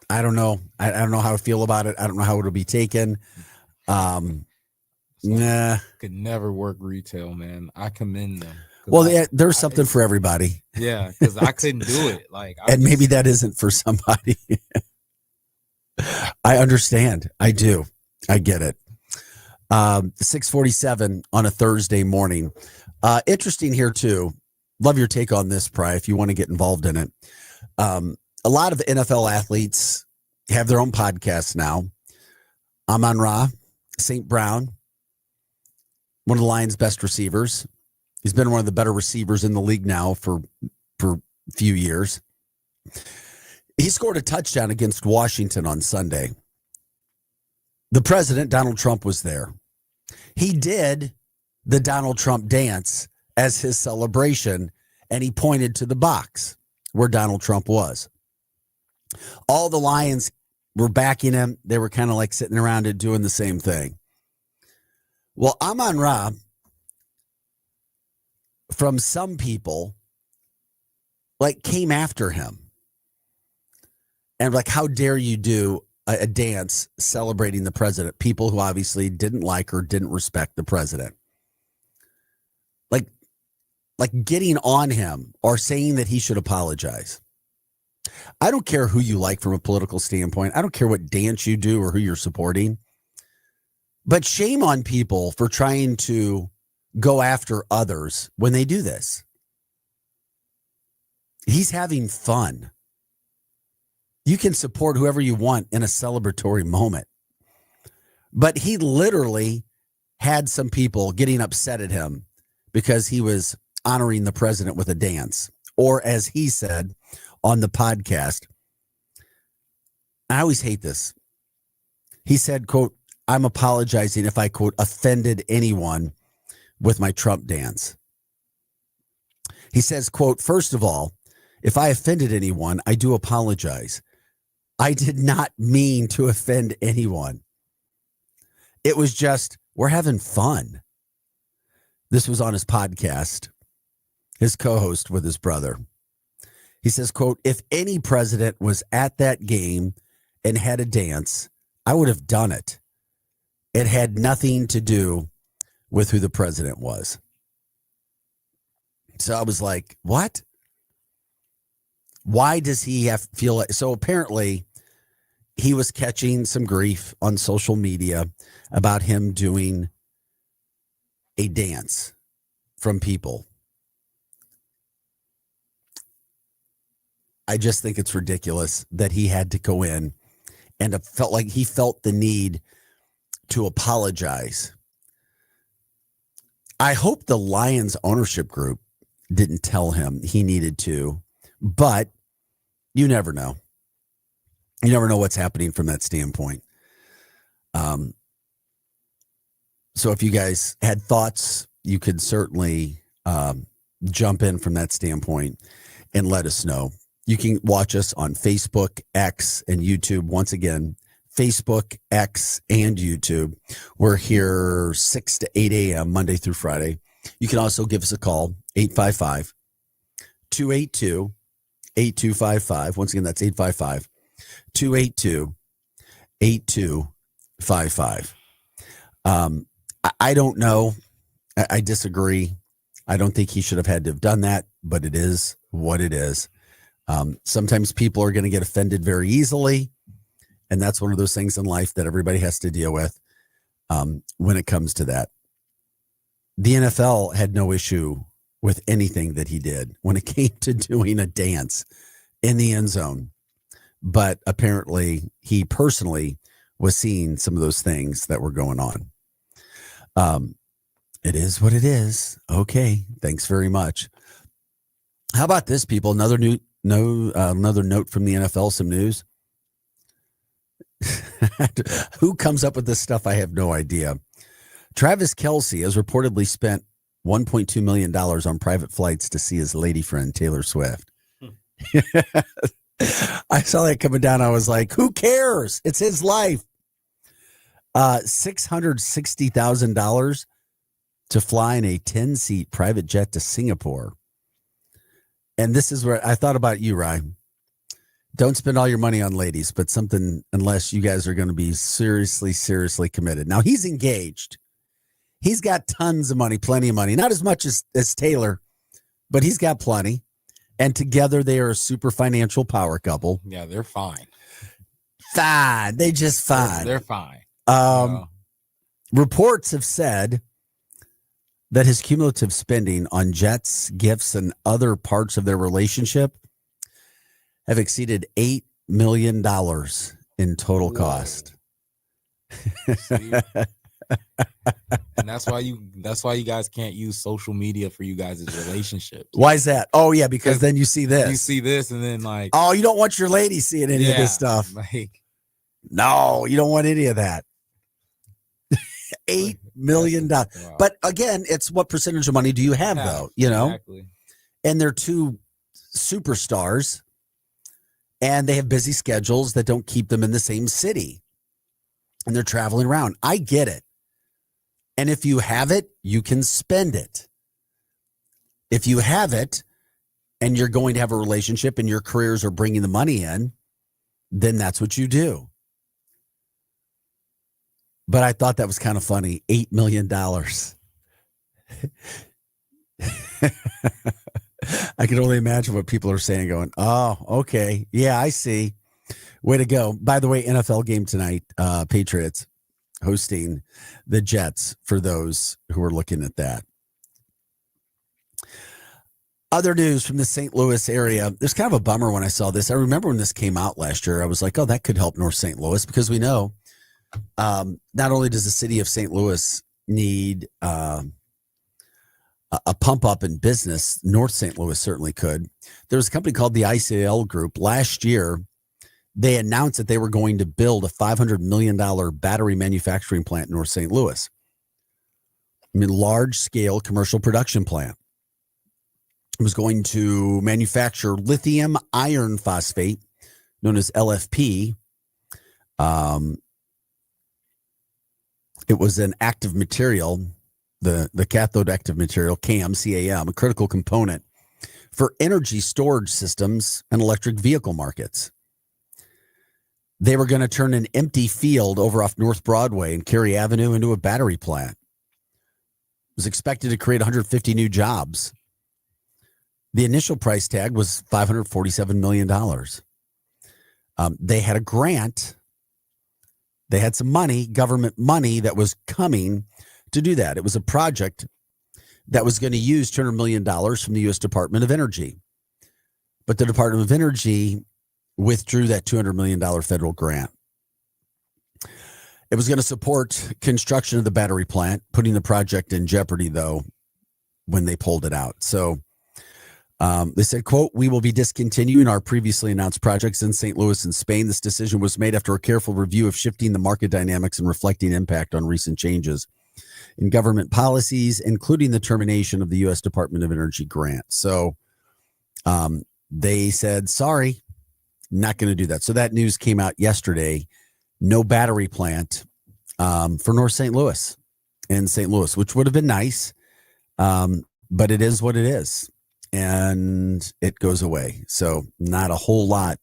I don't know. I don't know how I feel about it. I don't know how it'll be taken. Nah. Could never work retail, man. I commend them. Well, there's something for everybody. Yeah, because I couldn't do it. And maybe that isn't for somebody. I understand. I do. I get it. 6:47 on a Thursday morning. Interesting here too. Love your take on this, Pry, if you want to get involved in it. A lot of NFL athletes have their own podcasts now. Amon-Ra, St. Brown, one of the Lions' best receivers. He's been one of the better receivers in the league now for a few years. He scored a touchdown against Washington on Sunday. The president, Donald Trump, was there. He did the Donald Trump dance as his celebration, and he pointed to the box where Donald Trump was. All the Lions were backing him. They were kind of like sitting around it doing the same thing. Well, Amon-Ra, from some people, like came after him. And like, how dare you do a dance celebrating the president? People who obviously didn't like or didn't respect the president. Like getting on him or saying that he should apologize. I don't care who you like from a political standpoint. I don't care what dance you do or who you're supporting. But shame on people for trying to go after others when they do this. He's having fun. You can support whoever you want in a celebratory moment. But he literally had some people getting upset at him because he was honoring the president with a dance. Or as he said on the podcast, I always hate this. He said, quote, I'm apologizing if I, quote, offended anyone with my Trump dance. He says, quote, first of all, if I offended anyone, I do apologize. I did not mean to offend anyone. It was just, we're having fun. This was on his podcast, his co-host with his brother. He says, quote, if any president was at that game and had a dance, I would have done it. It had nothing to do with who the president was. So I was like, what? Why does he feel like? So apparently he was catching some grief on social media about him doing a dance from people. I just think it's ridiculous that he had to go in and felt like he felt the need to apologize. I hope the Lions ownership group didn't tell him he needed to, but you never know. You never know what's happening from that standpoint. So if you guys had thoughts, you could certainly jump in from that standpoint and let us know. You can watch us on Facebook, X, and YouTube. Once again, Facebook, X, and YouTube. We're here 6 to 8 a.m. Monday through Friday. You can also give us a call, 855 855-282-8255. Once again, that's 855-282-8255. I don't know. I disagree. I don't think he should have had to have done that, but it is what it is. Sometimes people are going to get offended very easily, and that's one of those things in life that everybody has to deal with when it comes to that. The NFL had no issue with anything that he did when it came to doing a dance in the end zone, but apparently he personally was seeing some of those things that were going on. It is what it is. Okay, thanks very much. How about this, people? Another note from the NFL. Some news. Who comes up with this stuff? I have no idea. Travis Kelce has reportedly spent $1.2 million on private flights to see his lady friend Taylor Swift. I saw that coming down. I was like, who cares? It's his life. $660,000 to fly in a 10-seat private jet to Singapore. And this is where I thought about you, Ryan. Don't spend all your money on ladies, but something unless you guys are going to be seriously committed. Now, he's engaged. He's got tons of money, plenty of money. Not as much as Taylor, but he's got plenty. And together they are a super financial power couple. Yeah, they're fine. Fine. They just fine. They're fine. Reports have said that his cumulative spending on jets, gifts, and other parts of their relationship have exceeded $8 million in total cost. And that's why you guys can't use social media for you guys' relationship. Why is that? Oh yeah, because then you see this. You see this, and then like, oh, you don't want your lady seeing any of this stuff. Like, no, you don't want any of that. $8 million. Wow. But again, it's what percentage of money do you have, though? You know, exactly. And they're two superstars, and they have busy schedules that don't keep them in the same city, and they're traveling around. I get it. And if you have it, you can spend it. If you have it and you're going to have a relationship and your careers are bringing the money in, then that's what you do. But I thought that was kind of funny. $8 million. I can only imagine what people are saying, going, oh, okay. Yeah, I see. Way to go. By the way, NFL game tonight, Patriots hosting the Jets, for those who are looking at that. Other news from the St. Louis area. There's kind of a bummer when I saw this. I remember when this came out last year, I was like, oh, that could help North St. Louis, because we know not only does the city of St. Louis need a pump up in business, North St. Louis certainly could. There was a company called the ICL Group. Last year, they announced that they were going to build a $500 million battery manufacturing plant in North St. Louis. I mean, large-scale commercial production plant. It was going to manufacture lithium iron phosphate, known as LFP. It was an active material, the cathode active material, CAM, a critical component for energy storage systems and electric vehicle markets. They were going to turn an empty field over off North Broadway and Cary Avenue into a battery plant. It was expected to create 150 new jobs. The initial price tag was $547 million. They had a grant. They had some money, government money, that was coming to do that. It was a project that was going to use $200 million from the U.S. Department of Energy. But the Department of Energy withdrew that $200 million federal grant. It was going to support construction of the battery plant, putting the project in jeopardy, though, when they pulled it out. So they said, quote, "We will be discontinuing our previously announced projects in St. Louis and Spain. This decision was made after a careful review of shifting the market dynamics and reflecting impact on recent changes in government policies, including the termination of the U.S. Department of Energy grant." So they said, sorry, not going to do that. So that news came out yesterday. No battery plant for North St. Louis and St. Louis, which would have been nice. But it is what it is. and it goes away. So not a whole lot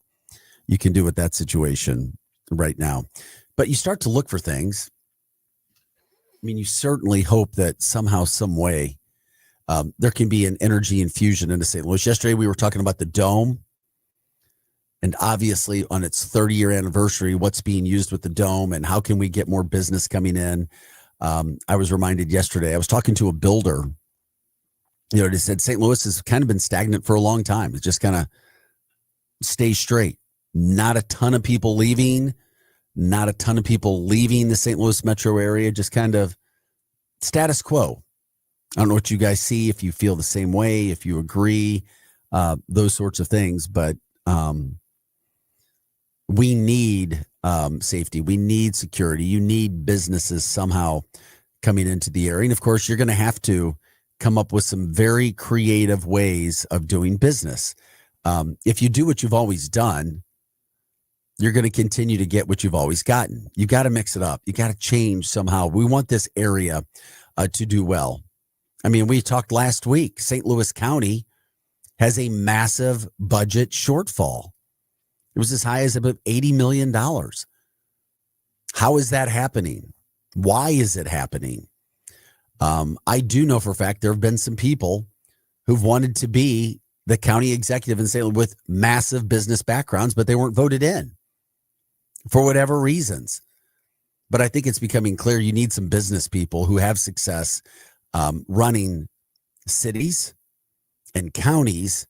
you can do with that situation right now. But you start to look for things. I mean, you certainly hope that somehow, some way, there can be an energy infusion into St. Louis. Yesterday, we were talking about the Dome. And obviously, on its 30-year anniversary, what's being used with the Dome and how can we get more business coming in? I was reminded yesterday, I was talking to a builder. They said St. Louis has kind of been stagnant for a long time. It just kind of stays straight. Not a ton of people leaving, not a ton of people leaving the St. Louis metro area, just kind of status quo. I don't know what you guys see, if you feel the same way, if you agree, those sorts of things. But we need safety. We need security. You need businesses somehow coming into the area. And of course, you're going to have to come up with some very creative ways of doing business. If you do what you've always done, you're going to continue to get what you've always gotten. You got to mix it up. You got to change somehow. We want this area to do well. I mean, we talked last week, St. Louis County has a massive budget shortfall. It was as high as about $80 million. How is that happening? Why is it happening? I do know for a fact there have been some people who've wanted to be the county executive in St. Louis with massive business backgrounds, but they weren't voted in for whatever reasons. But I think it's becoming clear you need some business people who have success running cities and counties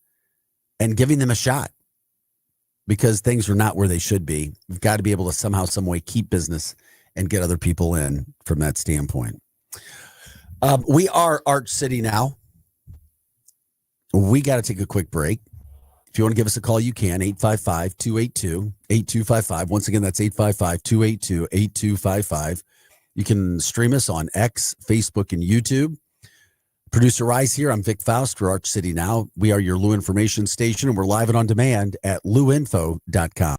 and giving them a shot, because things are not where they should be. We've got to be able to somehow, some way keep business and get other people in from that standpoint. We are Arch City now. We got to take a quick break. If you want to give us a call, you can. 855-282-8255. Once again, that's 855-282-8255. You can stream us on X, Facebook, and YouTube. Producer Rise here. I'm Vic Faust for Arch City Now. We are your Lou information station, and we're live and on demand at louinfo.com.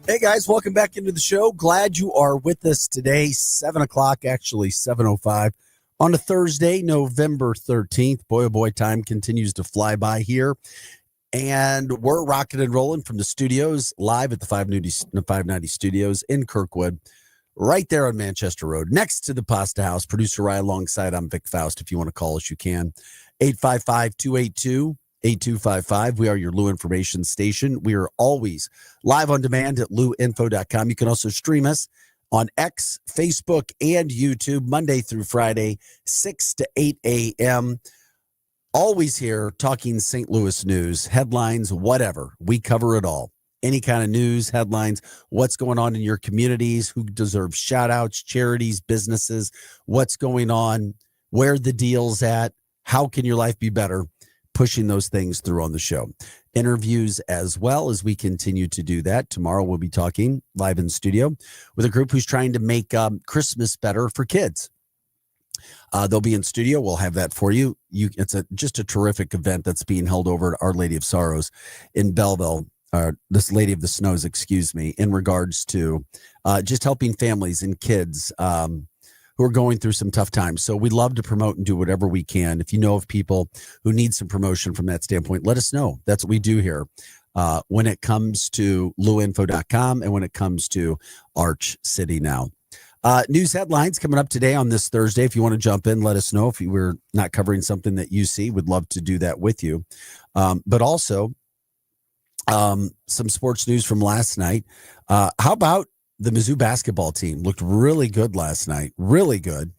Hey guys, welcome back into the show. Glad you are with us today. 7 o'clock, actually 7:05 on a Thursday, November 13th. Boy, oh boy, time continues to fly by here. And we're rocking and rolling from the studios live at the 590 studios in Kirkwood, right there on Manchester Road, next to the Pasta House. Producer Ryan alongside. I'm Vic Faust. If you want to call us, you can. 855-282-8255. We are your Lou Information Station. We are always live on demand at louinfo.com. You can also stream us on X, Facebook, and YouTube Monday through Friday, 6 to 8 a.m. Always here talking St. Louis news, headlines, whatever. We cover it all. Any kind of news, headlines, what's going on in your communities, who deserves shout outs, charities, businesses, what's going on, where the deal's at, how can your life be better, pushing those things through on the show. Interviews as well as we continue to do that. Tomorrow we'll be talking live in studio with a group who's trying to make Christmas better for kids. They'll be in studio. We'll have that for you. It's just a terrific event that's being held over at Our Lady of Sorrows in Belleville. This Lady of the Snows, excuse me, in regards to just helping families and kids who are going through some tough times. So we love to promote and do whatever we can. If you know of people who need some promotion from that standpoint, let us know. That's what we do here when it comes to louinfo.com and when it comes to Arch City Now. News headlines coming up today on this Thursday. If you want to jump in, let us know. If we're not covering something that you see, we'd love to do that with you. But also some sports news from last night. How about the Mizzou basketball team? Looked really good last night. Really good.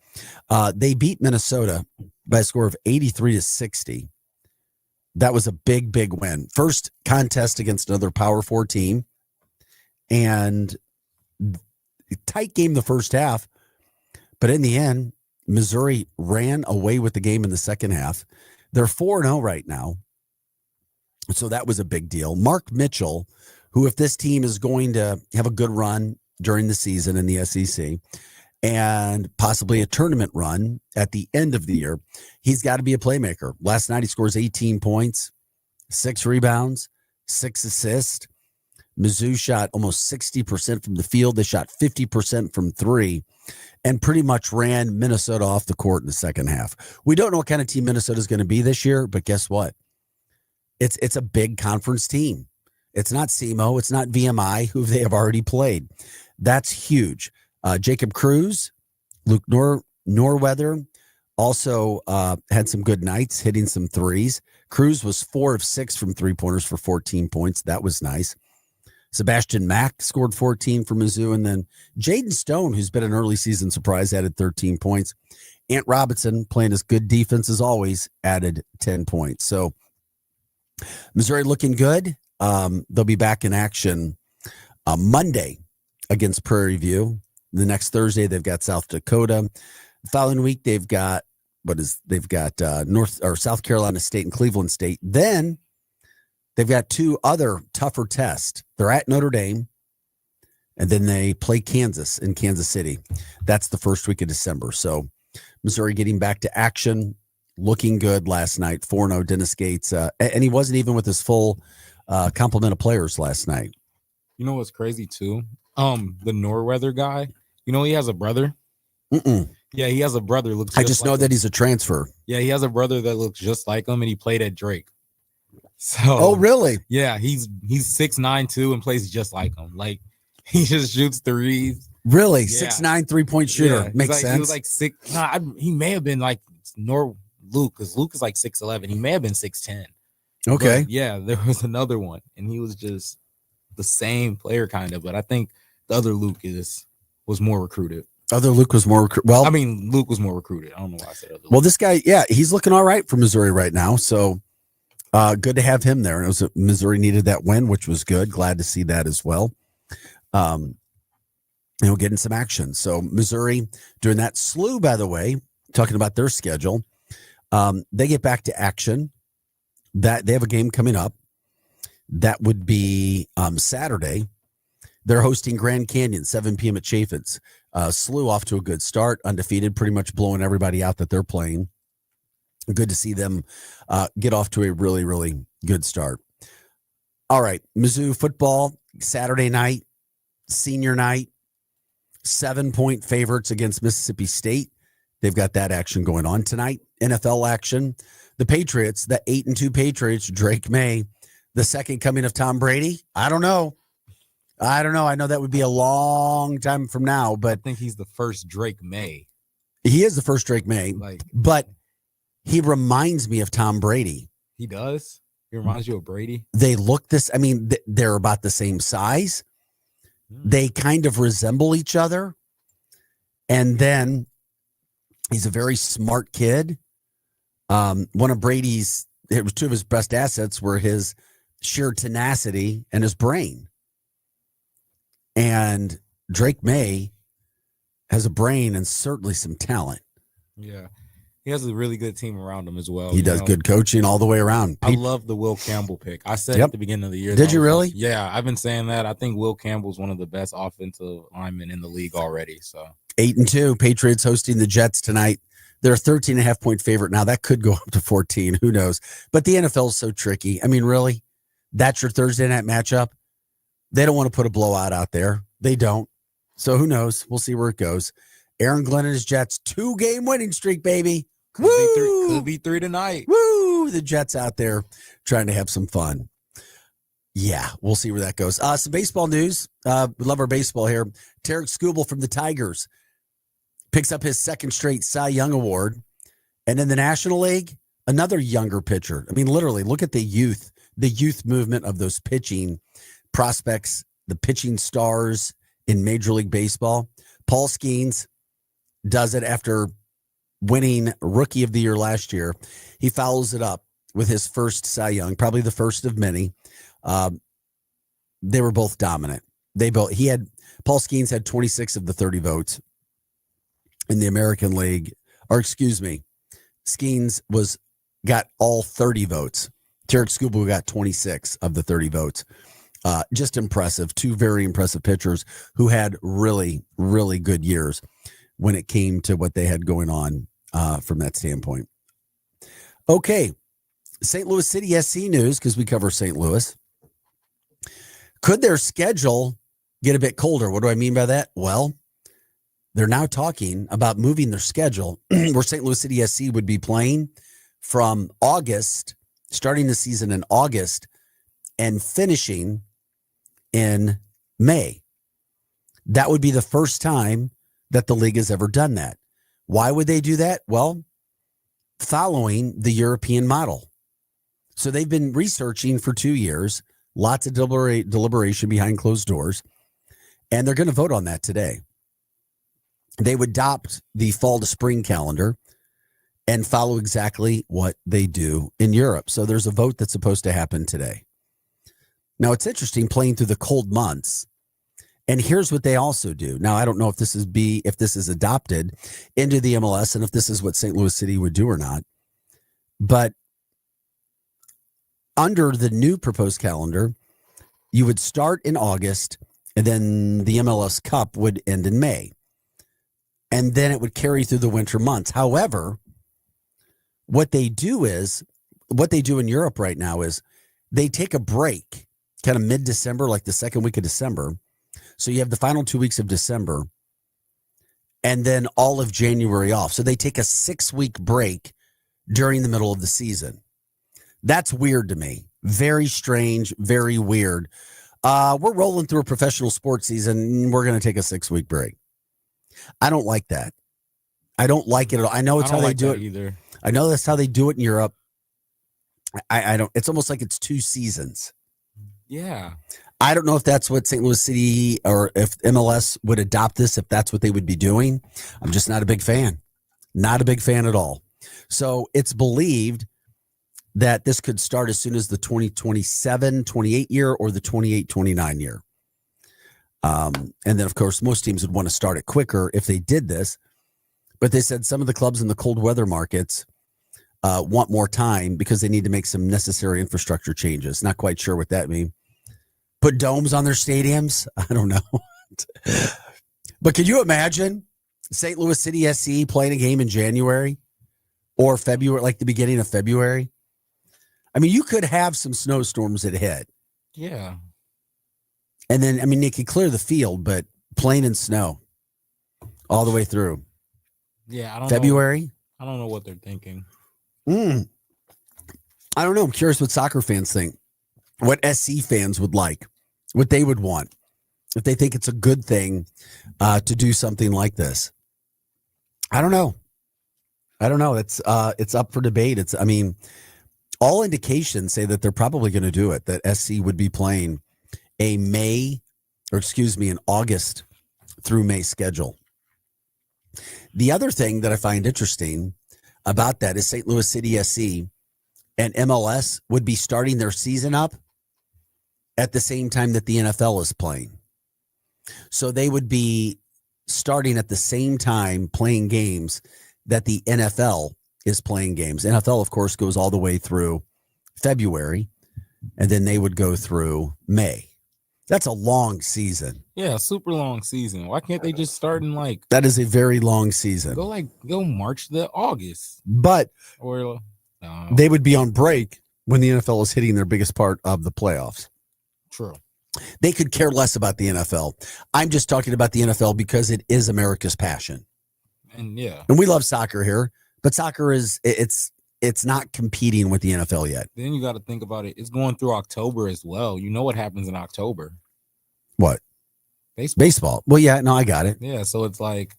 They beat Minnesota by a score of 83-60. That was a big, big win. First contest against another Power 4 team. And tight game the first half. But in the end, Missouri ran away with the game in the second half. They're 4-0 right now. So that was a big deal. Mark Mitchell, who, if this team is going to have a good run during the season in the SEC and possibly a tournament run at the end of the year, he's got to be a playmaker. Last night, he scores 18 points, 6 rebounds, 6 assists. Mizzou shot almost 60% from the field. They shot 50% from 3 and pretty much ran Minnesota off the court in the second half. We don't know what kind of team Minnesota is going to be this year, but guess what? It's a big conference team. It's not SEMO. It's not VMI, who they have already played. That's huge. Jacob Cruz, Luke Norweather also had some good nights, hitting some threes. Cruz was 4 of 6 from three-pointers for 14 points. That was nice. Sebastian Mack scored 14 for Mizzou. And then Jaden Stone, who's been an early season surprise, added 13 points. Ant Robinson, playing his good defense as always, added 10 points. So Missouri looking good. They'll be back in action Monday against Prairie View. The next Thursday, they've got South Dakota. The following week, they've got South Carolina State and Cleveland State. Then they've got 2 other tougher tests. They're at Notre Dame, and then they play Kansas in Kansas City. That's the first week of December. So Missouri getting back to action, looking good last night. 4-0 Dennis Gates. And he wasn't even with his full complement of players last night. You know what's crazy too? The Norweather guy. You know he has a brother. Yeah, he has a brother. I just know that he's a transfer. Yeah, he has a brother that looks just like him, and he played at Drake. So, oh really? Yeah, he's 6'9" too, and plays just like him. Like he just shoots threes. Really, yeah. 6'9" 3-point shooter. Yeah, makes sense. He was like 6. Nah, he may have been like Luke, because Luke is like 6'11". He may have been 6'10". Okay. But yeah, there was another one, and he was just the same player kind of. But I think the other Luke was more recruited. Other Luke was more well. I mean, Luke was more recruited. I don't know why I said other. Well, this guy, yeah, he's looking all right for Missouri right now. So good to have him there. And it was Missouri needed that win, which was good. Glad to see that as well. Getting some action. So Missouri doing that. SLU, by the way, talking about their schedule. They get back to action. That they have a game coming up. That would be Saturday. They're hosting Grand Canyon, 7 p.m. at Chaffetz. SLU off to a good start, undefeated, pretty much blowing everybody out that they're playing. Good to see them get off to a really, really good start. All right, Mizzou football, Saturday night. senior night, 7-point favorites against Mississippi State. They've got that action going on tonight. NFL action. The Patriots, the 8-2 Patriots, Drake May, the second coming of Tom Brady. I don't know. I know that would be a long time from now, but I think he's the first Drake May. He is the first Drake May, Like, but he reminds me of Tom Brady. he does. He reminds you of Brady. They look this. I mean, they're about the same size. They kind of resemble each other. And then he's a very smart kid. One of Brady's, two of his best assets were his sheer tenacity and his brain. And Drake May has a brain and certainly some talent. Yeah. He has a really good team around him as well. He does good coaching all the way around. I love the Will Campbell pick. I said Yep. at the beginning of the year. Did you really? Yeah, I've been saying that. I think Will Campbell's one of the best offensive linemen in the league already. So 8-2 Patriots hosting the Jets tonight. They're a 13.5-point favorite. Now that could go up to 14. Who knows? But the NFL is so tricky. I mean, really? That's your Thursday night matchup? They don't want to put a blowout out there. They don't. So who knows? We'll see where it goes. Aaron Glenn and his Jets, 2-game winning streak, baby. could be three tonight. Woo! The Jets out there trying to have some fun. Yeah, we'll see where that goes. Some baseball news. We love our baseball here. Tarek Skubal from the Tigers picks up his second straight Cy Young Award. And in the National League, another younger pitcher. I mean, literally, look at the youth movement of those pitching prospects, the pitching stars in Major League Baseball. Paul Skeens does it after winning Rookie of the Year last year. He follows it up with his first Cy Young, probably the first of many. They were both dominant. Paul Skeens had 26 of the 30 votes in the American League, or excuse me, Skeens got all 30 votes. Tarek Skubal got 26 of the 30 votes. Just impressive. Two very impressive pitchers who had really, really good years when it came to what they had going on from that standpoint. Okay. St. Louis City SC news, because we cover St. Louis. Could their schedule get a bit colder? What do I mean by that? Well, they're now talking about moving their schedule where St. Louis City SC would be playing from August, starting the season in August and finishing in May. That would be the first time that the league has ever done that. Why would they do that? Well, following the European model. So they've been researching for 2 years, lots of deliberation behind closed doors, and they're going to vote on that today. They would adopt the fall to spring calendar and follow exactly what they do in Europe. So there's a vote that's supposed to happen today. Now, it's interesting playing through the cold months. And here's what they also do. Now, I don't know if this is adopted into the MLS and if this is what St. Louis City would do or not. But under the new proposed calendar, you would start in August and then the MLS Cup would end in May. And then it would carry through the winter months. However, what they do in Europe right now is they take a break kind of mid-December, like the second week of December. So you have the final 2 weeks of December and then all of January off. So they take a 6-week break during the middle of the season. That's weird to me. Very strange, very weird. We're rolling through a professional sports season. We're going to take a 6-week break. I don't like that. I don't like it at all. I know it's how they do it either. I know that's how they do it in Europe. I don't. It's almost like it's 2 seasons. Yeah. I don't know if that's what St. Louis City or if MLS would adopt this, if that's what they would be doing. I'm just not a big fan. Not a big fan at all. So it's believed that this could start as soon as the 2027-28 year or the 28-29 year. And then, of course, most teams would want to start it quicker if they did this. But they said some of the clubs in the cold weather markets want more time because they need to make some necessary infrastructure changes. Not quite sure what that means. Put domes on their stadiums? I don't know. But can you imagine St. Louis City SC playing a game in January or February, like the beginning of February? I mean, you could have some snowstorms that hit. Yeah. And then, I mean, they could clear the field, but plain and snow all the way through. Yeah, I don't February. know. I don't know what they're thinking. I don't know. I'm curious what soccer fans think, what SC fans would like, what they would want, if they think it's a good thing to do something like this. I don't know. It's up for debate. I mean, all indications say that they're probably going to do it, that SC would be playing an August through May schedule. The other thing that I find interesting about that is St. Louis City SC and MLS would be starting their season up at the same time that the NFL is playing. So they would be starting at the same time playing games that the NFL is playing games. NFL, of course, goes all the way through February, and then they would go through May. That's a long season. Yeah, super long season. Why can't they just start in like That is a very long season. go March to August? But Or they would be on break when the NFL is hitting their biggest part of the playoffs. True. They could care less about the NFL. I'm just talking about the NFL because it is America's passion. And yeah. And we love soccer here, but soccer it's not competing with the NFL yet. Then you got to think about it. It's going through October as well. You know what happens in October? What? Baseball. Well, yeah, no, I got it. Yeah, so it's like,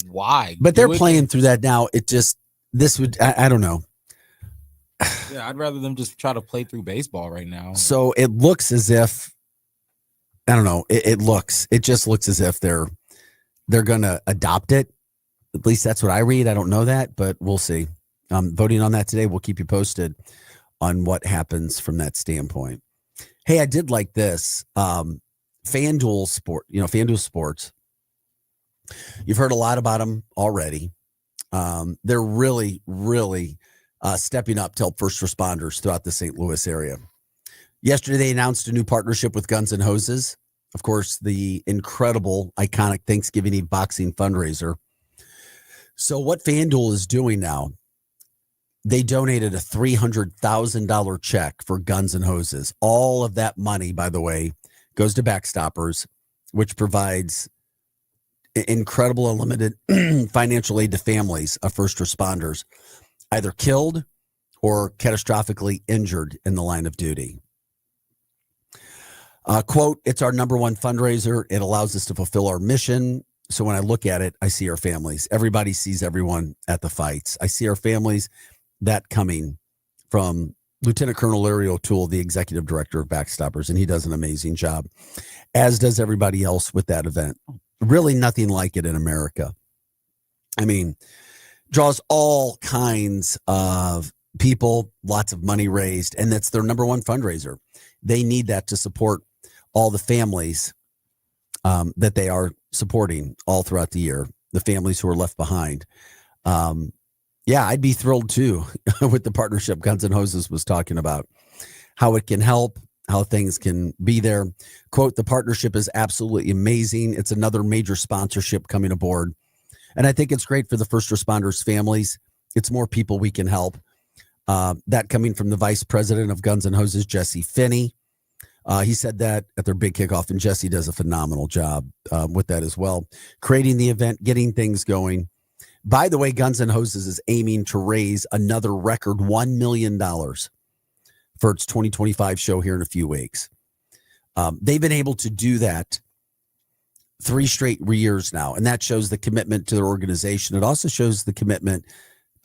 why? But they're playing through that now. I don't know. Yeah, I'd rather them just try to play through baseball right now. So it looks as if, I don't know. It just looks as if they're going to adopt it. At least that's what I read. I don't know that, but we'll see. Voting on that today. We'll keep you posted on what happens from that standpoint. Hey, I did like this. FanDuel Sports. You've heard a lot about them already. They're really, really stepping up to help first responders throughout the St. Louis area. Yesterday, they announced a new partnership with Guns N' Hoses. Of course, the incredible, iconic Thanksgiving Eve boxing fundraiser. So what FanDuel is doing now, they donated a $300,000 check for Guns N' Hoses. All of that money, by the way, goes to Backstoppers, which provides incredible unlimited financial aid to families of first responders, either killed or catastrophically injured in the line of duty. Quote, it's our number one fundraiser. It allows us to fulfill our mission. So when I look at it, I see our families. Everybody sees everyone at the fights. I see our families. That coming from Lieutenant Colonel Larry O'Toole, the executive director of Backstoppers, and he does an amazing job, as does everybody else with that event. Really nothing like it in America. I mean, draws all kinds of people, lots of money raised, and that's their number one fundraiser. They need that to support all the families that they are supporting all throughout the year, the families who are left behind. Yeah, I'd be thrilled too with the partnership Guns N' Hoses was talking about, how it can help, how things can be there. Quote, the partnership is absolutely amazing. It's another major sponsorship coming aboard. And I think it's great for the first responders' families. It's more people we can help. That coming from the vice president of Guns N' Hoses, Jesse Finney. He said that at their big kickoff, and Jesse does a phenomenal job with that as well. Creating the event, getting things going. By the way, Guns N' Hoses is aiming to raise another record $1 million for its 2025 show here in a few weeks. They've been able to do that 3 straight years now, and that shows the commitment to their organization. It also shows the commitment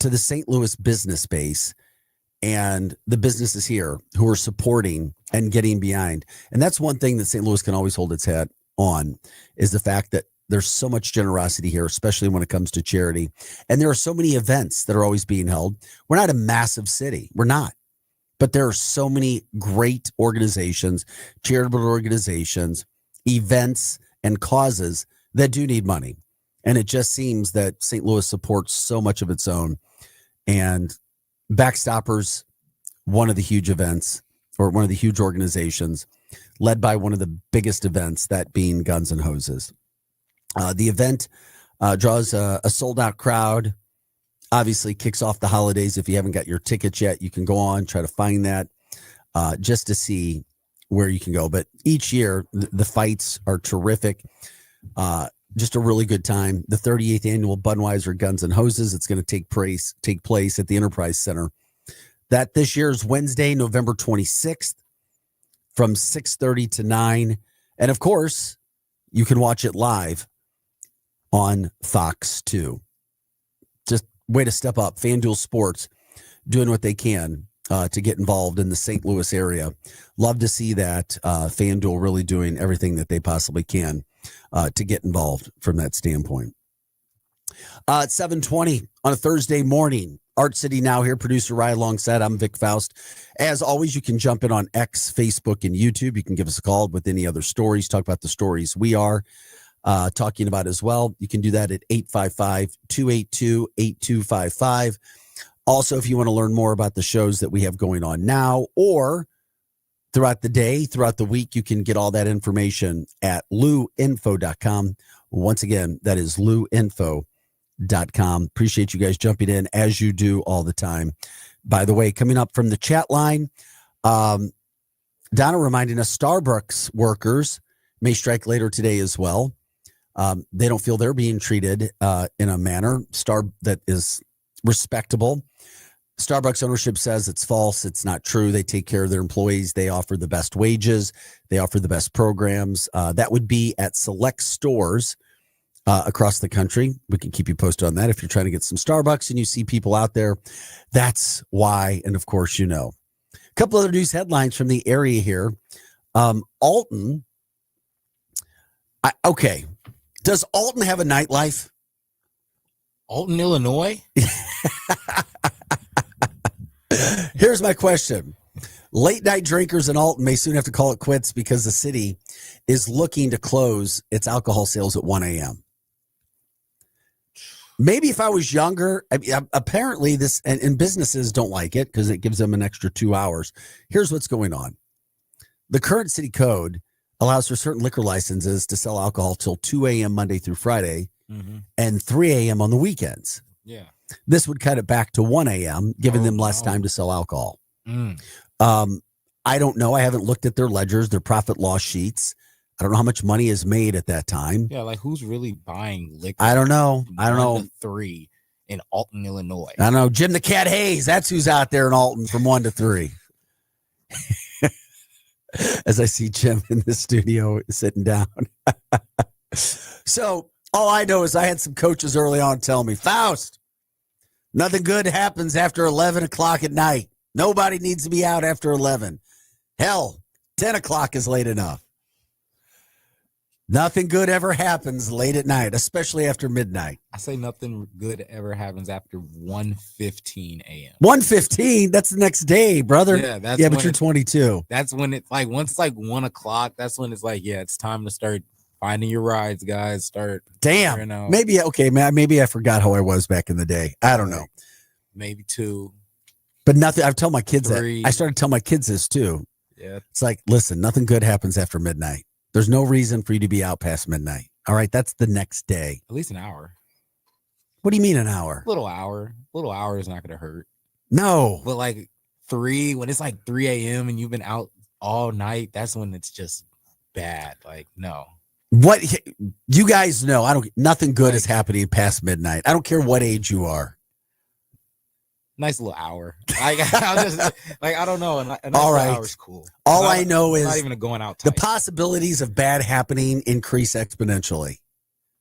to the St. Louis business base and the businesses here who are supporting and getting behind. And that's one thing that St. Louis can always hold its head on, is the fact that there's so much generosity here, especially when it comes to charity. And there are so many events that are always being held. We're not a massive city. We're not. But there are so many great organizations, charitable organizations, events, and causes that do need money. And it just seems that St. Louis supports so much of its own. And Backstoppers, one of the huge events, or one of the huge organizations, led by one of the biggest events, that being Guns N' Hoses. The event draws a sold-out crowd, obviously kicks off the holidays. If you haven't got your tickets yet, you can go on, try to find that, just to see where you can go. But each year, the fights are terrific. Just a really good time. The 38th annual Budweiser Guns and Hoses. It's going to take place at the Enterprise Center. That this year is Wednesday, November 26th from 6:30 to 9. And of course, you can watch it live on Fox 2. Just way to step up. FanDuel Sports doing what they can to get involved in the St. Louis area. Love to see that. FanDuel really doing everything that they possibly can to get involved from that standpoint. At 7:20 on a Thursday morning, Art City Now here, producer Ryan alongside. I'm Vic Faust. As always, you can jump in on X, Facebook, and YouTube. You can give us a call with any other stories. Talk about the stories we are talking about as well. You can do that at 855-282-8255. Also, if you want to learn more about the shows that we have going on now or throughout the day, throughout the week, you can get all that information at luinfo.com. Once again, that is luinfo.com. Appreciate you guys jumping in as you do all the time. By the way, coming up from the chat line, Donna reminding us Starbucks workers may strike later today as well. They don't feel they're being treated in a manner that is respectable. Starbucks ownership says it's false. It's not true. They take care of their employees. They offer the best wages. They offer the best programs. That would be at select stores across the country. We can keep you posted on that. If you're trying to get some Starbucks and you see people out there, that's why. And of course, you know. A couple other news headlines from the area here. Alton. Okay. Does Alton have a nightlife? Alton, Illinois? Here's my question. Late night drinkers in Alton may soon have to call it quits because the city is looking to close its alcohol sales at 1 a.m. Maybe if I was younger, apparently this, and businesses don't like it because it gives them an extra 2 hours. Here's what's going on. The current city code allows for certain liquor licenses to sell alcohol till 2 a.m. Monday through Friday and 3 a.m. on the weekends. Yeah. This would cut it back to 1 a.m., giving them less time to sell alcohol. I don't know. I haven't looked at their ledgers, their profit loss sheets. I don't know how much money is made at that time. Yeah, like who's really buying liquor? I don't know. 3 in Alton, Illinois. I don't know. Jim the Cat Hayes, that's who's out there in Alton from 1 to 3. As I see Jim in the studio sitting down. So all I know is I had some coaches early on tell me, Faust, nothing good happens after 11 o'clock at night. Nobody needs to be out after 11. Hell, 10 o'clock is late enough. Nothing good ever happens late at night, especially after midnight. I say nothing good ever happens after 1:15 a.m. 1:15? That's the next day, brother. Yeah, but you're 22. That's when it's like, once it's like 1 o'clock, that's when it's like, yeah, it's time to start finding your rides, guys. Start. Damn. Maybe I forgot how I was back in the day. I don't know. Maybe 2. But nothing. I've told my kids 3. that. I started to tell my kids this too. Yeah. It's like, listen, nothing good happens after midnight. There's no reason for you to be out past midnight. All right. That's the next day. At least an hour. What do you mean an hour? Little hour is not going to hurt. No. But like 3, when it's like 3 a.m. and you've been out all night, that's when it's just bad. Like, no. What you guys know, nothing good is happening past midnight. I don't care what age you are. Nice little hour. I don't know. A nice all right. Hour's cool. All I know is not even going out. The possibilities of bad happening increase exponentially.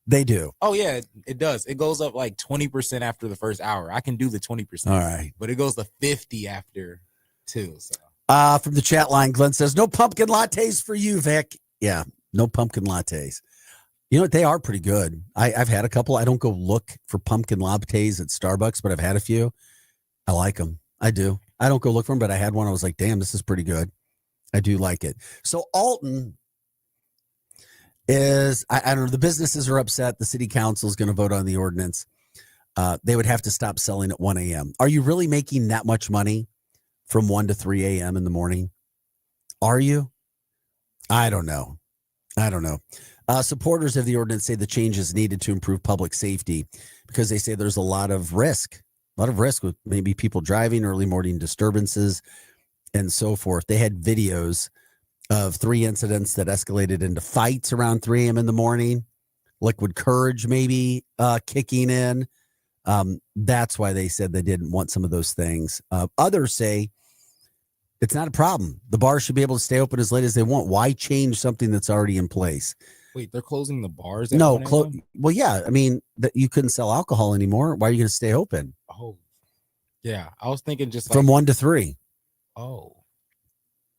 They do. Oh yeah, it does. It goes up like 20% after the first hour. I can do the 20%. All right, but it goes to 50 after 2. So. From the chat line, Glenn says no pumpkin lattes for you, Vic. Yeah, no pumpkin lattes. You know what? They are pretty good. I've had a couple. I don't go look for pumpkin lattes at Starbucks, but I've had a few. I like them. I do. I don't go look for them, but I had one. I was like, damn, this is pretty good. I do like it. So Alton is, I don't know, the businesses are upset. The city council is going to vote on the ordinance. They would have to stop selling at 1 a.m. Are you really making that much money from 1 to 3 a.m. in the morning? Are you? I don't know. Supporters of the ordinance say the change is needed to improve public safety because they say there's a lot of risk with maybe people driving, early morning disturbances, and so forth. They had videos of 3 incidents that escalated into fights around 3 a.m. in the morning. Liquid courage maybe kicking in. That's why they said they didn't want some of those things. Others say it's not a problem. The bar should be able to stay open as late as they want. Why change something that's already in place? Wait, they're closing the bars at No, 1 a.m.? well, yeah. I mean, that you couldn't sell alcohol anymore. Why are you going to stay open Oh, yeah. I was thinking just from like, 1 to 3? oh,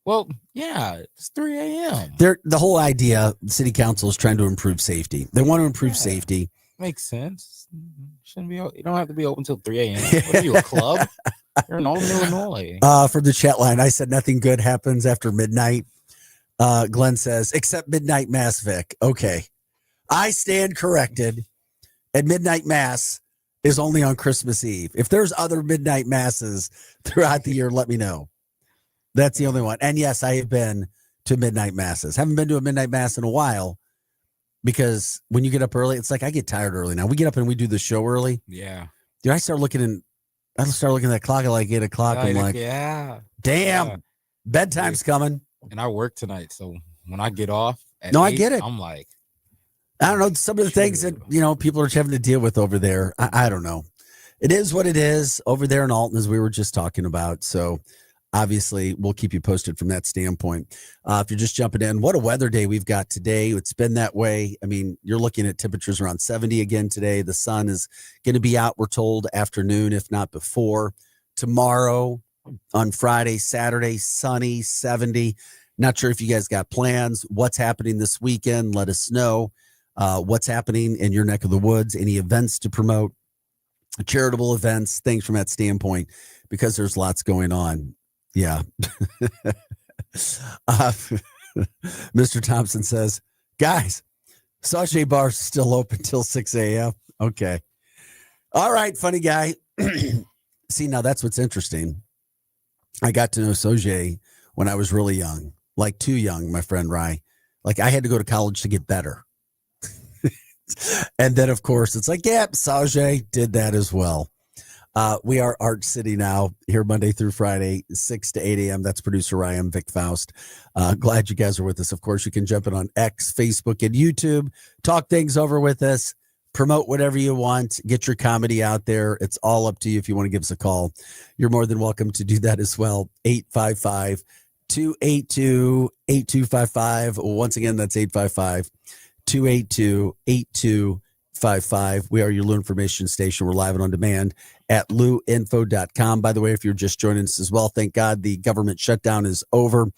well, yeah, it's 3 a.m. The whole idea, city council is trying to improve safety. They want to improve Yeah. safety. Makes sense. Shouldn't be. You don't have to be open till 3 a.m. What are you, a club? You're in Alton, Illinois. From the chat line, I said nothing good happens after midnight. Glenn says, except midnight mass, Vic. Okay. I stand corrected. And midnight mass is only on Christmas Eve. If there's other midnight masses throughout the year, let me know. That's the only one. And yes, I have been to midnight masses. Haven't been to a midnight mass in a while because when you get up early, it's like I get tired early now. We get up and we do the show early. Yeah. Dude, I start looking at that clock at like 8 o'clock. I'm like, yeah. damn, Yeah. bedtime's coming. And I work tonight. So when I get off at No, 8, I get it. I'm like, I don't know. Some of the things that, people are having to deal with over there. I don't know. It is what it is over there in Alton, as we were just talking about. So obviously we'll keep you posted from that standpoint. If you're just jumping in, what a weather day we've got today. It's been that way. I mean, you're looking at temperatures around 70 again today. The sun is going to be out, we're told, afternoon, if not before. Tomorrow on Friday, Saturday, sunny, 70. Not sure if you guys got plans. What's happening this weekend? Let us know. What's happening in your neck of the woods, any events to promote, charitable events, things from that standpoint, because there's lots going on. Yeah. Mr. Thompson says, guys, Sachet Bar's still open till 6 a.m. Okay. All right, funny guy. See, now that's what's interesting. I got to know Sojay when I was really young, like too young, my friend Rye. Like I had to go to college to get better. And then, of course, it's like, yeah, Sajay did that as well. We are Art City now, here Monday through Friday, 6 to 8 a.m. That's producer Ryan, Vic Faust. Glad you guys are with us. Of course, you can jump in on X, Facebook, and YouTube. Talk things over with us. Promote whatever you want. Get your comedy out there. It's all up to you if you want to give us a call. You're more than welcome to do that as well. 855-282-8255. Once again, that's 855-282-8255. We are your Lou Information Station. We're live and on demand at louinfo.com. By the way, if you're just joining us as well, thank God the government shutdown is over.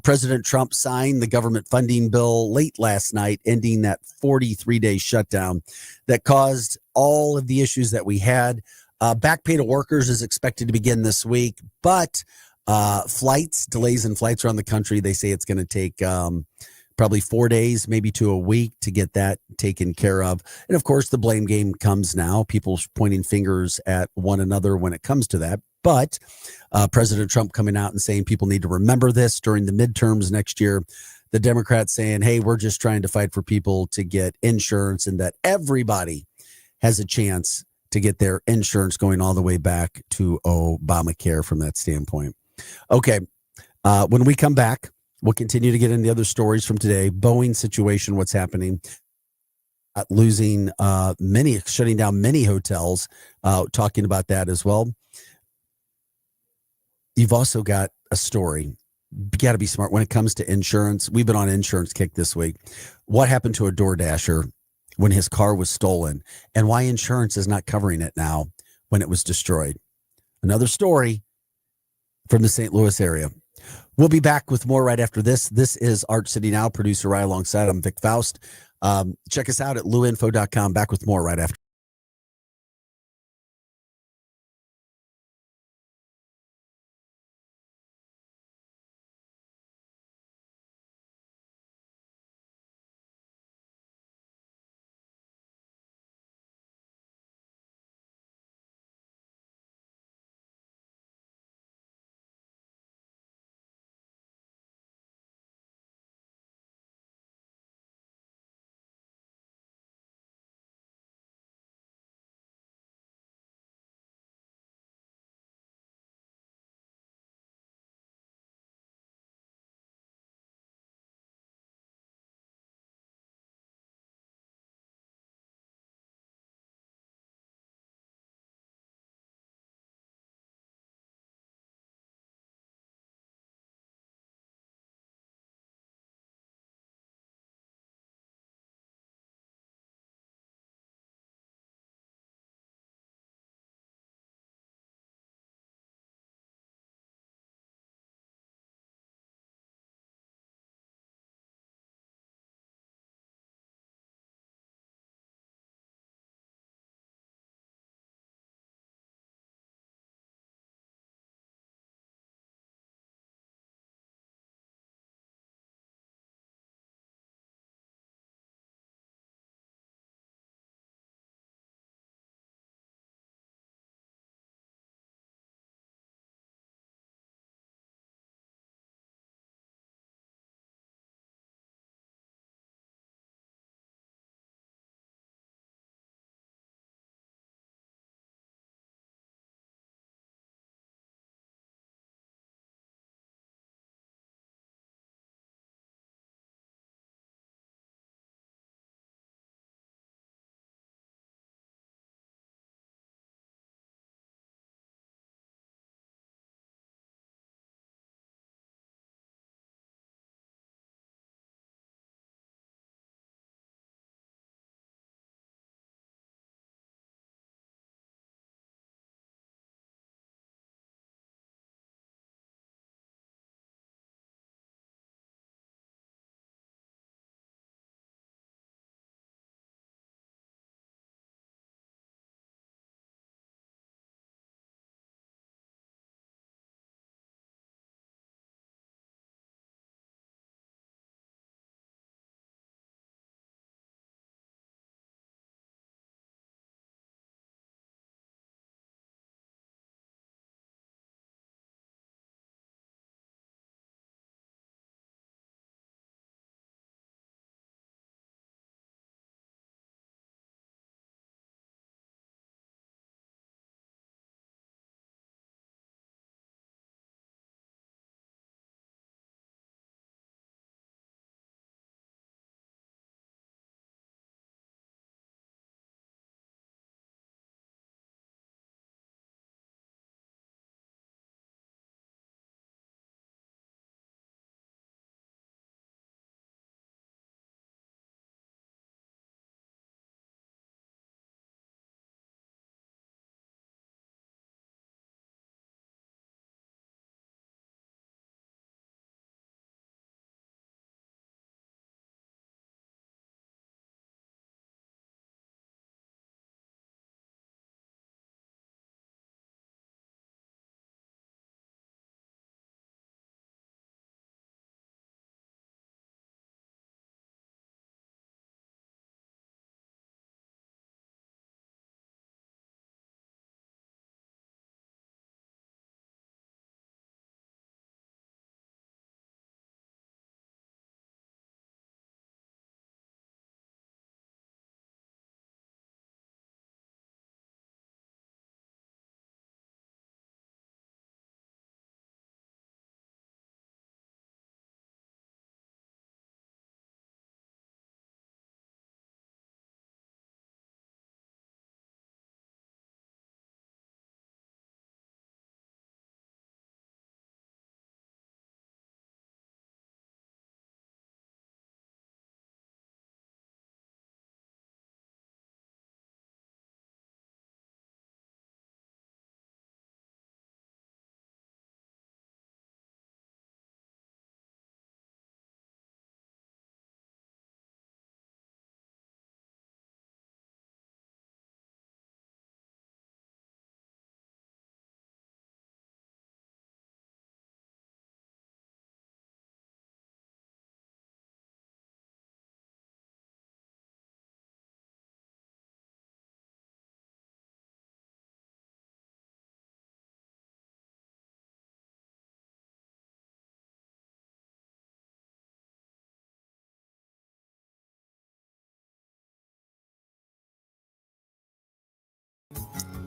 President Trump signed the government funding bill late last night, ending that 43-day shutdown that caused all of the issues that we had. Back pay to workers is expected to begin this week, but delays in flights around the country, they say it's going to take probably 4 days, maybe to a week to get that taken care of. And of course, the blame game comes now. People pointing fingers at one another when it comes to that. But President Trump coming out and saying people need to remember this during the midterms next year. The Democrats saying, hey, we're just trying to fight for people to get insurance and that everybody has a chance to get their insurance going all the way back to Obamacare from that standpoint. Okay. When we come back, we'll continue to get into the other stories from today. Boeing situation, what's happening, losing shutting down many hotels, talking about that as well. You've also got a story. You got to be smart when it comes to insurance. We've been on insurance kick this week. What happened to a DoorDasher when his car was stolen and why insurance is not covering it now when it was destroyed? Another story from the St. Louis area. We'll be back with more right after this. This is Art City Now. Producer Rye alongside. I'm Vic Faust. Check us out at louinfo.com. Back with more right after.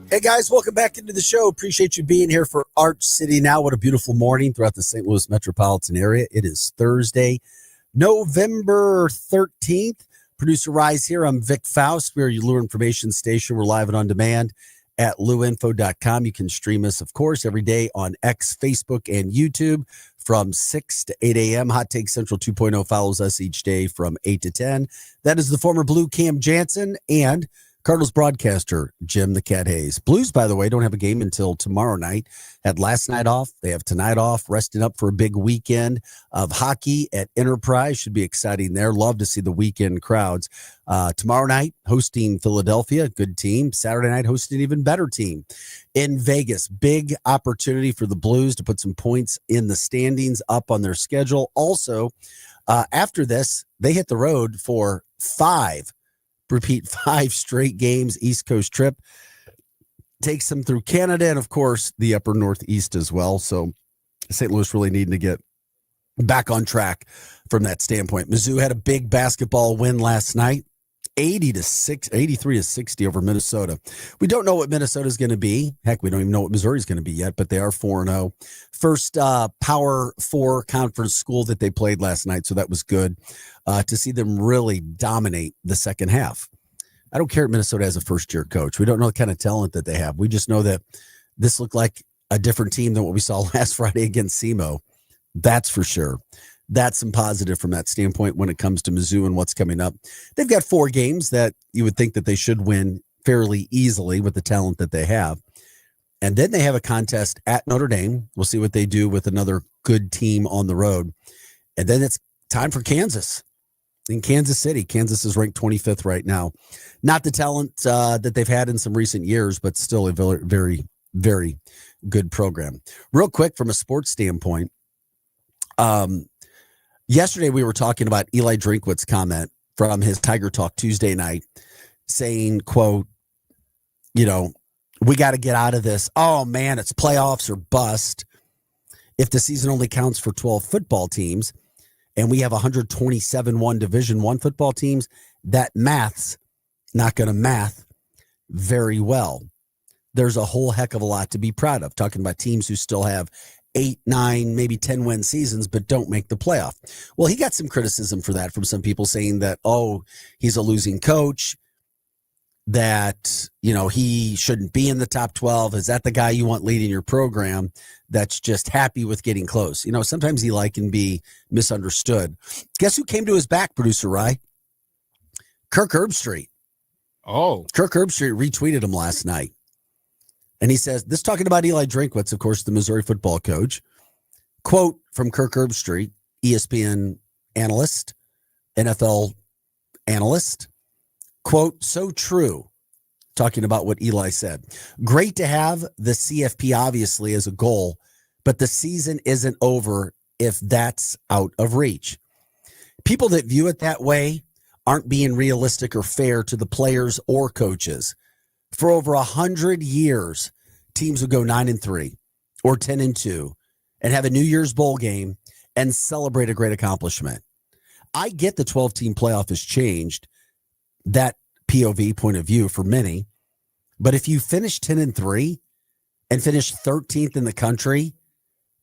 Hey guys, welcome back into the show. Appreciate you being here for Arch City Now. What a beautiful morning throughout the St. Louis metropolitan area. It is Thursday, November 13th. Producer Rise here. I'm Vic Faust. We're your Lure Information Station. We're live and on demand at luinfo.com. You can stream us, of course, every day on X, Facebook, and YouTube from 6 to 8 a.m. Hot Take Central 2.0 follows us each day from 8 to 10. That is the former Blue Cam Jansen and Cardinals broadcaster Jim the Cat Hayes. Blues, by the way, don't have a game until tomorrow night. Had last night off. They have tonight off, resting up for a big weekend of hockey at Enterprise. Should be exciting there. Love to see the weekend crowds. Tomorrow night, hosting Philadelphia, good team. Saturday night, hosting an even better team in Vegas. Big opportunity for the Blues to put some points in the standings up on their schedule. Also, after this, they hit the road for 5 straight games. East Coast trip takes them through Canada and, of course, the upper Northeast as well. So St. Louis really needing to get back on track from that standpoint. Mizzou had a big basketball win last night, 83-60 over Minnesota. We don't know what Minnesota's going to be. Heck, we don't even know what Missouri's going to be yet, but they are 4-0. First Power 4 conference school that they played last night, so that was good to see them really dominate the second half. I don't care if Minnesota has a first-year coach. We don't know the kind of talent that they have. We just know that this looked like a different team than what we saw last Friday against SEMO. That's for sure. That's some positive from that standpoint when it comes to Mizzou and what's coming up. They've got 4 games that you would think that they should win fairly easily with the talent that they have. And then they have a contest at Notre Dame. We'll see what they do with another good team on the road. And then it's time for Kansas in Kansas City. Kansas is ranked 25th right now. Not the talent that they've had in some recent years, but still a very, very, very good program. Real quick, from a sports standpoint, yesterday we were talking about Eli Drinkwitz's comment from his Tiger Talk Tuesday night saying, quote, we got to get out of this. Oh, man, it's playoffs or bust. If the season only counts for 12 football teams and we have 127 Division I football teams, that math's not going to math very well. There's a whole heck of a lot to be proud of, talking about teams who still have 8, 9, maybe 10 win seasons, but don't make the playoff. Well, he got some criticism for that from some people saying that, he's a losing coach, that, he shouldn't be in the top 12. Is that the guy you want leading your program that's just happy with getting close? Sometimes Eli can be misunderstood. Guess who came to his back, producer Rye? Kirk Herbstreit. Oh. Kirk Herbstreit retweeted him last night. And he says, this talking about Eli Drinkwitz, of course, the Missouri football coach. Quote from Kirk Herbstreit, ESPN analyst, NFL analyst. Quote, so true. Talking about what Eli said. Great to have the CFP, obviously, as a goal, but the season isn't over if that's out of reach. People that view it that way aren't being realistic or fair to the players or coaches. For over 100 years, teams would go 9-3 or 10-2 and have a New Year's Bowl game and celebrate a great accomplishment. I get the 12-team playoff has changed that POV point of view for many, but if you finish 10-3 and finish 13th in the country,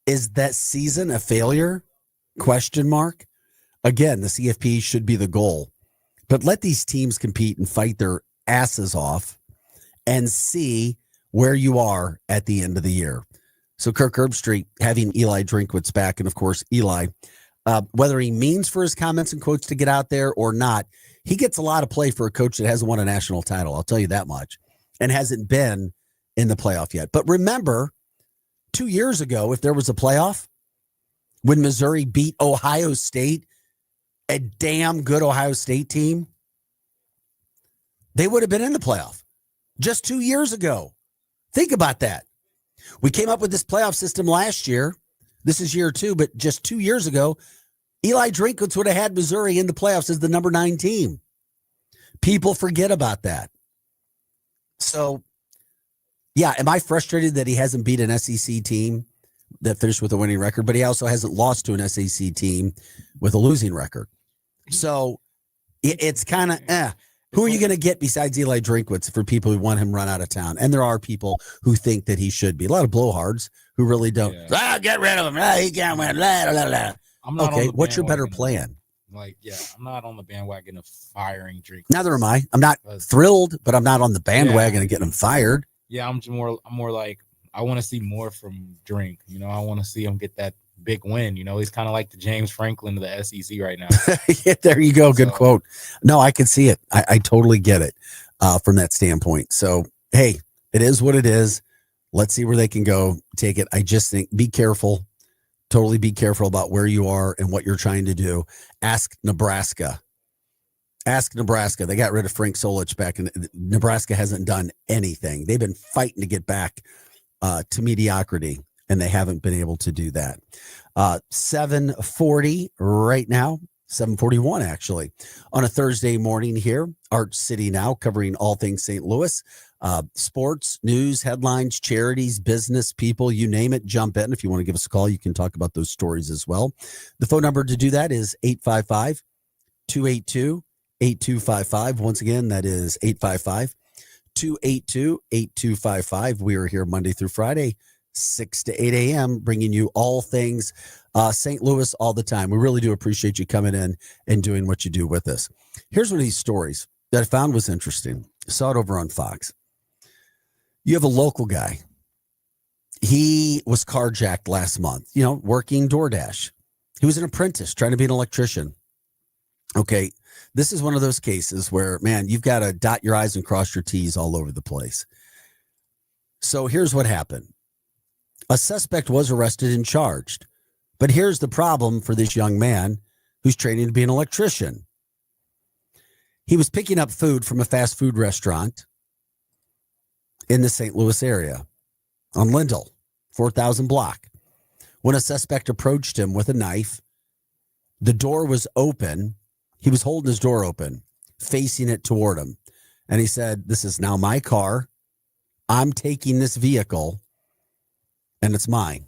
is that season a failure? Question mark. Again, the CFP should be the goal, but let these teams compete and fight their asses off and see where you are at the end of the year. So Kirk Herbstreit having Eli Drinkwitz back, and of course, Eli, whether he means for his comments and quotes to get out there or not, he gets a lot of play for a coach that hasn't won a national title. I'll tell you that much, and hasn't been in the playoff yet. But remember, 2 years ago, if there was a playoff, when Missouri beat Ohio State, a damn good Ohio State team, they would have been in the playoff just 2 years ago. Think about that. We came up with this playoff system last year. This is year 2, but just 2 years ago, Eli Drinkwitz would have had Missouri in the playoffs as the number 9 team. People forget about that. So, yeah, am I frustrated that he hasn't beat an SEC team that finished with a winning record, but he also hasn't lost to an SEC team with a losing record? So it's kind of, Who are you going to get besides Eli Drinkwitz for people who want him run out of town? And there are people who think that he should be. A lot of blowhards who really don't. Yeah. Get rid of him. He can't win. I'm not Okay, on the what's your better bandwagon plan? I'm not on the bandwagon of firing Drake. Neither am I. I'm not thrilled, but I'm not on the bandwagon of getting him fired. Yeah, I'm more like, I want to see more from Drink. I want to see him get that big win. He's kind of like the James Franklin of the SEC right now. Yeah, there you go. Good quote. No, I can see it. I totally get it from that standpoint. So, hey, it is what it is. Let's see where they can go. Take it. I just think be careful. Totally be careful about where you are and what you're trying to do. Ask Nebraska. They got rid of Frank Solich back in Nebraska. Hasn't done anything. They've been fighting to get back to mediocrity, and they haven't been able to do that. 7:40 right now, 7:41 actually, on a Thursday morning here. Arch City Now, covering all things St. Louis. Sports, news, headlines, charities, business, people, you name it, jump in. If you want to give us a call, you can talk about those stories as well. The phone number to do that is 855-282-8255. Once again, that is 855-282-8255. We are here Monday through Friday, 6 to 8 a.m., bringing you all things St. Louis all the time. We really do appreciate you coming in and doing what you do with us. Here's one of these stories that I found was interesting. I saw it over on Fox. You have a local guy. He was carjacked last month, working DoorDash. He was an apprentice trying to be an electrician. Okay, this is one of those cases where, man, you've got to dot your I's and cross your T's all over the place. So here's what happened. A suspect was arrested and charged. But here's the problem for this young man who's training to be an electrician. He was picking up food from a fast food restaurant in the St. Louis area on Lindell, 4000 block. When a suspect approached him with a knife, the door was open. He was holding his door open, facing it toward him. And he said, "This is now my car. I'm taking this vehicle, and it's mine."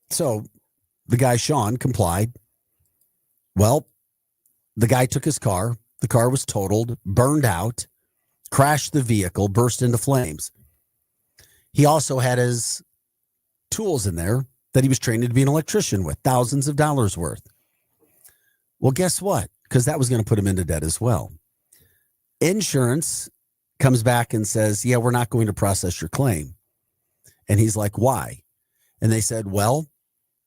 So the guy, Sean, complied. Well, the guy took his car. The car was totaled, burned out, crashed the vehicle, burst into flames. He also had his tools in there that he was training to be an electrician with, thousands of dollars worth. Well, guess what? Because that was going to put him into debt as well. Insurance comes back and says, "Yeah, we're not going to process your claim." And he's like, "Why?" And they said, "Well,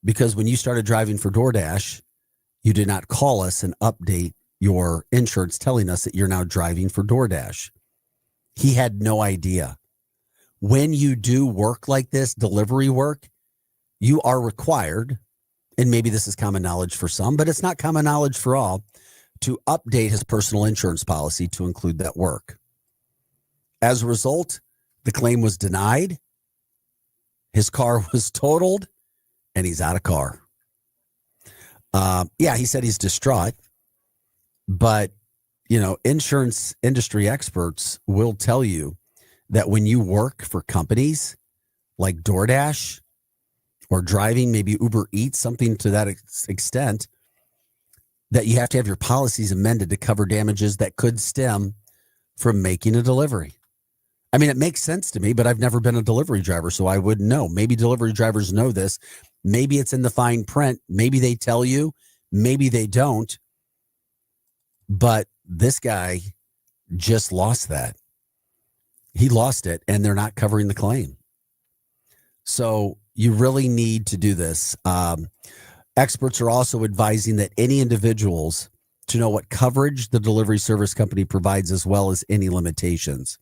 because when you started driving for DoorDash, you did not call us and update your insurance telling us that you're now driving for DoorDash." He had no idea. When you do work like this, delivery work, you are required, and maybe this is common knowledge for some, but it's not common knowledge for all, to update his personal insurance policy to include that work. As a result, the claim was denied. His car was totaled, and he's out of car. He said he's distraught, but insurance industry experts will tell you that when you work for companies like DoorDash or driving, maybe Uber Eats, something to that extent, that you have to have your policies amended to cover damages that could stem from making a delivery. I mean, it makes sense to me, but I've never been a delivery driver, so I wouldn't know. Maybe delivery drivers know this. Maybe it's in the fine print. Maybe they tell you. Maybe they don't. But this guy just lost that. He lost it, and they're not covering the claim. So you really need to do this. Experts are also advising that any individuals to know what coverage the delivery service company provides, as well as any limitations.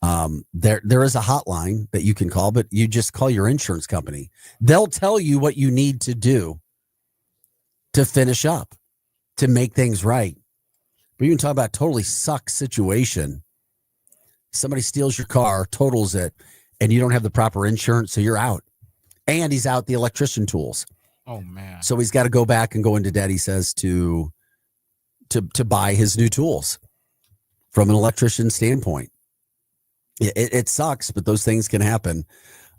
There is a hotline that you can call, but you just call your insurance company. They'll tell you what you need to do to finish up, to make things right. But you can talk about a totally suck situation. Somebody steals your car, totals it, and you don't have the proper insurance, so you're out. And he's out the electrician tools. Oh, man. So he's got to go back and go into debt, he says, to buy his new tools from an electrician standpoint. It sucks, but those things can happen.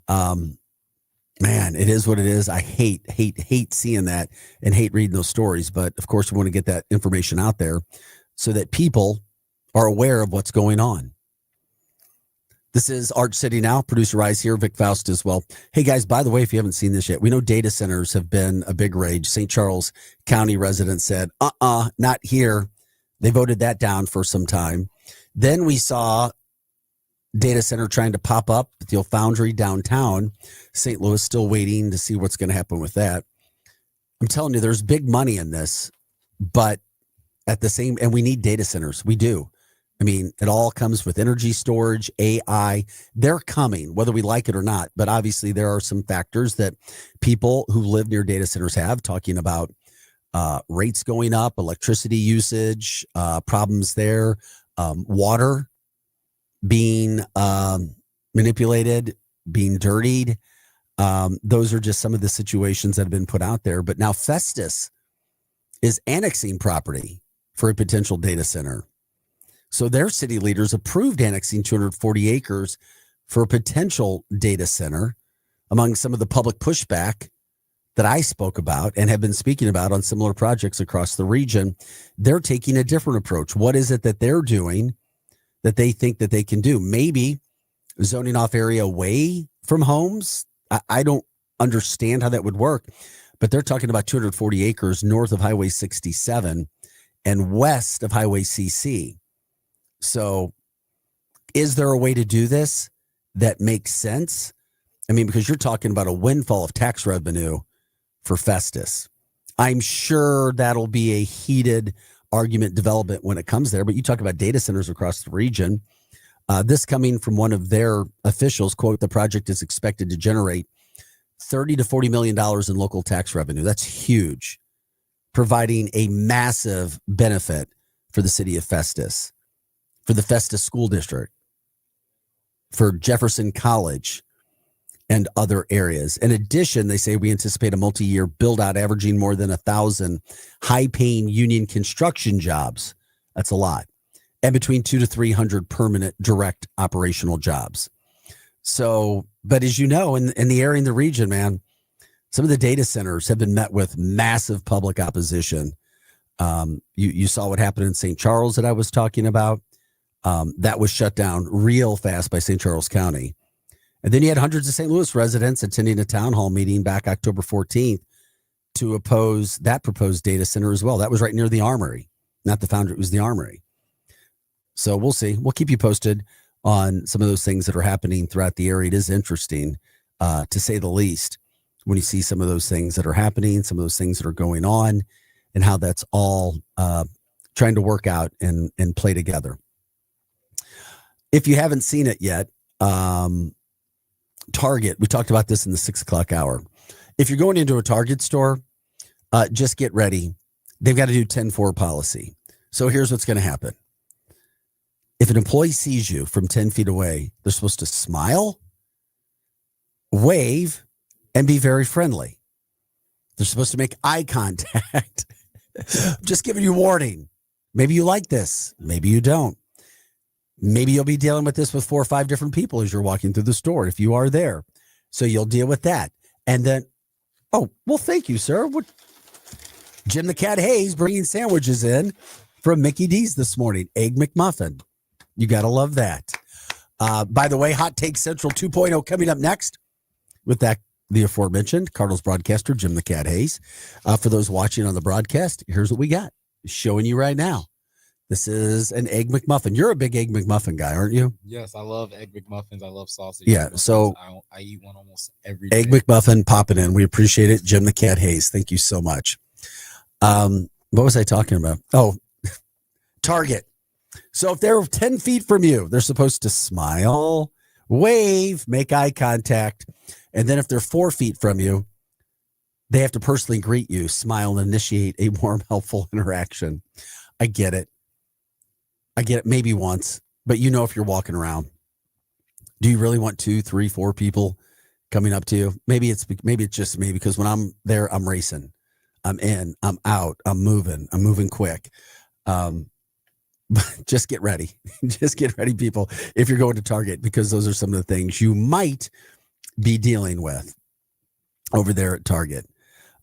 Man, it is what it is. I hate seeing that and hate reading those stories. But of course, we want to get that information out there so that people are aware of what's going on. This is Arch City Now. Producer Rise here, Vic Faust as well. Hey, guys, by the way, if you haven't seen this yet, we know data centers have been a big rage. St. Charles County residents said, not here. They voted that down for some time. Then we saw data center trying to pop up at the old Foundry downtown. St. Louis still waiting to see what's going to happen with that. I'm telling you, there's big money in this, but at the same, and we need data centers. We do. I mean, it all comes with energy storage, AI. They're coming, whether we like it or not. But obviously, there are some factors that people who live near data centers have, talking about rates going up, electricity usage, problems there, water being manipulated, being dirtied. Those are just some of the situations that have been put out there. But now Festus is annexing property for a potential data center. So their city leaders approved annexing 240 acres for a potential data center. Among some of the public pushback that I spoke about and have been speaking about on similar projects across the region, they're taking a different approach. What is it that they're doing that they think that they can do? Maybe zoning off area away from homes. I don't understand how that would work, but they're talking about 240 acres north of Highway 67 and west of Highway CC. So is there a way to do this that makes sense? I mean, because you're talking about a windfall of tax revenue for Festus. I'm sure that'll be a heated argument development when it comes there, but you talk about data centers across the region. This coming from one of their officials, quote, the project is expected to generate $30 to $40 million in local tax revenue. That's huge, providing a massive benefit for the city of Festus, for the Festus School District, for Jefferson College, and other areas. In addition, they say we anticipate a multi-year build-out averaging more than 1,000 high-paying union construction jobs. That's a lot. And between 200 to 300 permanent direct operational jobs. So, but as you know, in the area, in the region, man, some of the data centers have been met with massive public opposition. You saw what happened in St. Charles that I was talking about. That was shut down real fast by St. Charles County. And then you had hundreds of St. Louis residents attending a town hall meeting back October 14th to oppose that proposed data center as well. That was right near the Armory, not the Foundry, it was the Armory. So we'll see. We'll keep you posted on some of those things that are happening throughout the area. It is interesting, to say the least, when you see some of those things that are happening, some of those things that are going on, and how that's all trying to work out and play together. If you haven't seen it yet, Target, we talked about this in the 6 o'clock hour. If you're going into a Target store, just get ready. They've got to do 10-4 policy. So here's what's going to happen. If an employee sees you from 10 feet away, they're supposed to smile, wave, and be very friendly. They're supposed to make eye contact. Just giving you warning. Maybe you like this. Maybe you don't. Maybe you'll be dealing with this with 4 or 5 different people as you're walking through the store, if you are there. So you'll deal with that. And then, oh, well, thank you, sir. Jim the Cat Hayes bringing sandwiches in from Mickey D's this morning. Egg McMuffin. You got to love that. By the way, Hot Take Central 2.0 coming up next with that, the aforementioned Cardinals broadcaster, Jim the Cat Hayes. For those watching on the broadcast, here's what we got. Showing you right now. This is an Egg McMuffin. You're a big Egg McMuffin guy, aren't you? Yes, I love Egg McMuffins. I love sausage. Yeah, so I eat one almost every day. Egg McMuffin popping in. We appreciate it. Jim the Cat Hayes, thank you so much. What was I talking about? Oh, Target. So if they're 10 feet from you, they're supposed to smile, wave, make eye contact. And then if they're 4 feet from you, they have to personally greet you, smile, and initiate a warm, helpful interaction. I get it. Maybe once, but you know, if you're walking around, do you really want 2, 3, 4 people coming up to you? Maybe it's just me, because when I'm there, I'm racing. I'm in, I'm out, I'm moving quick. But just get ready. Just get ready, people, if you're going to Target, because those are some of the things you might be dealing with over there at Target.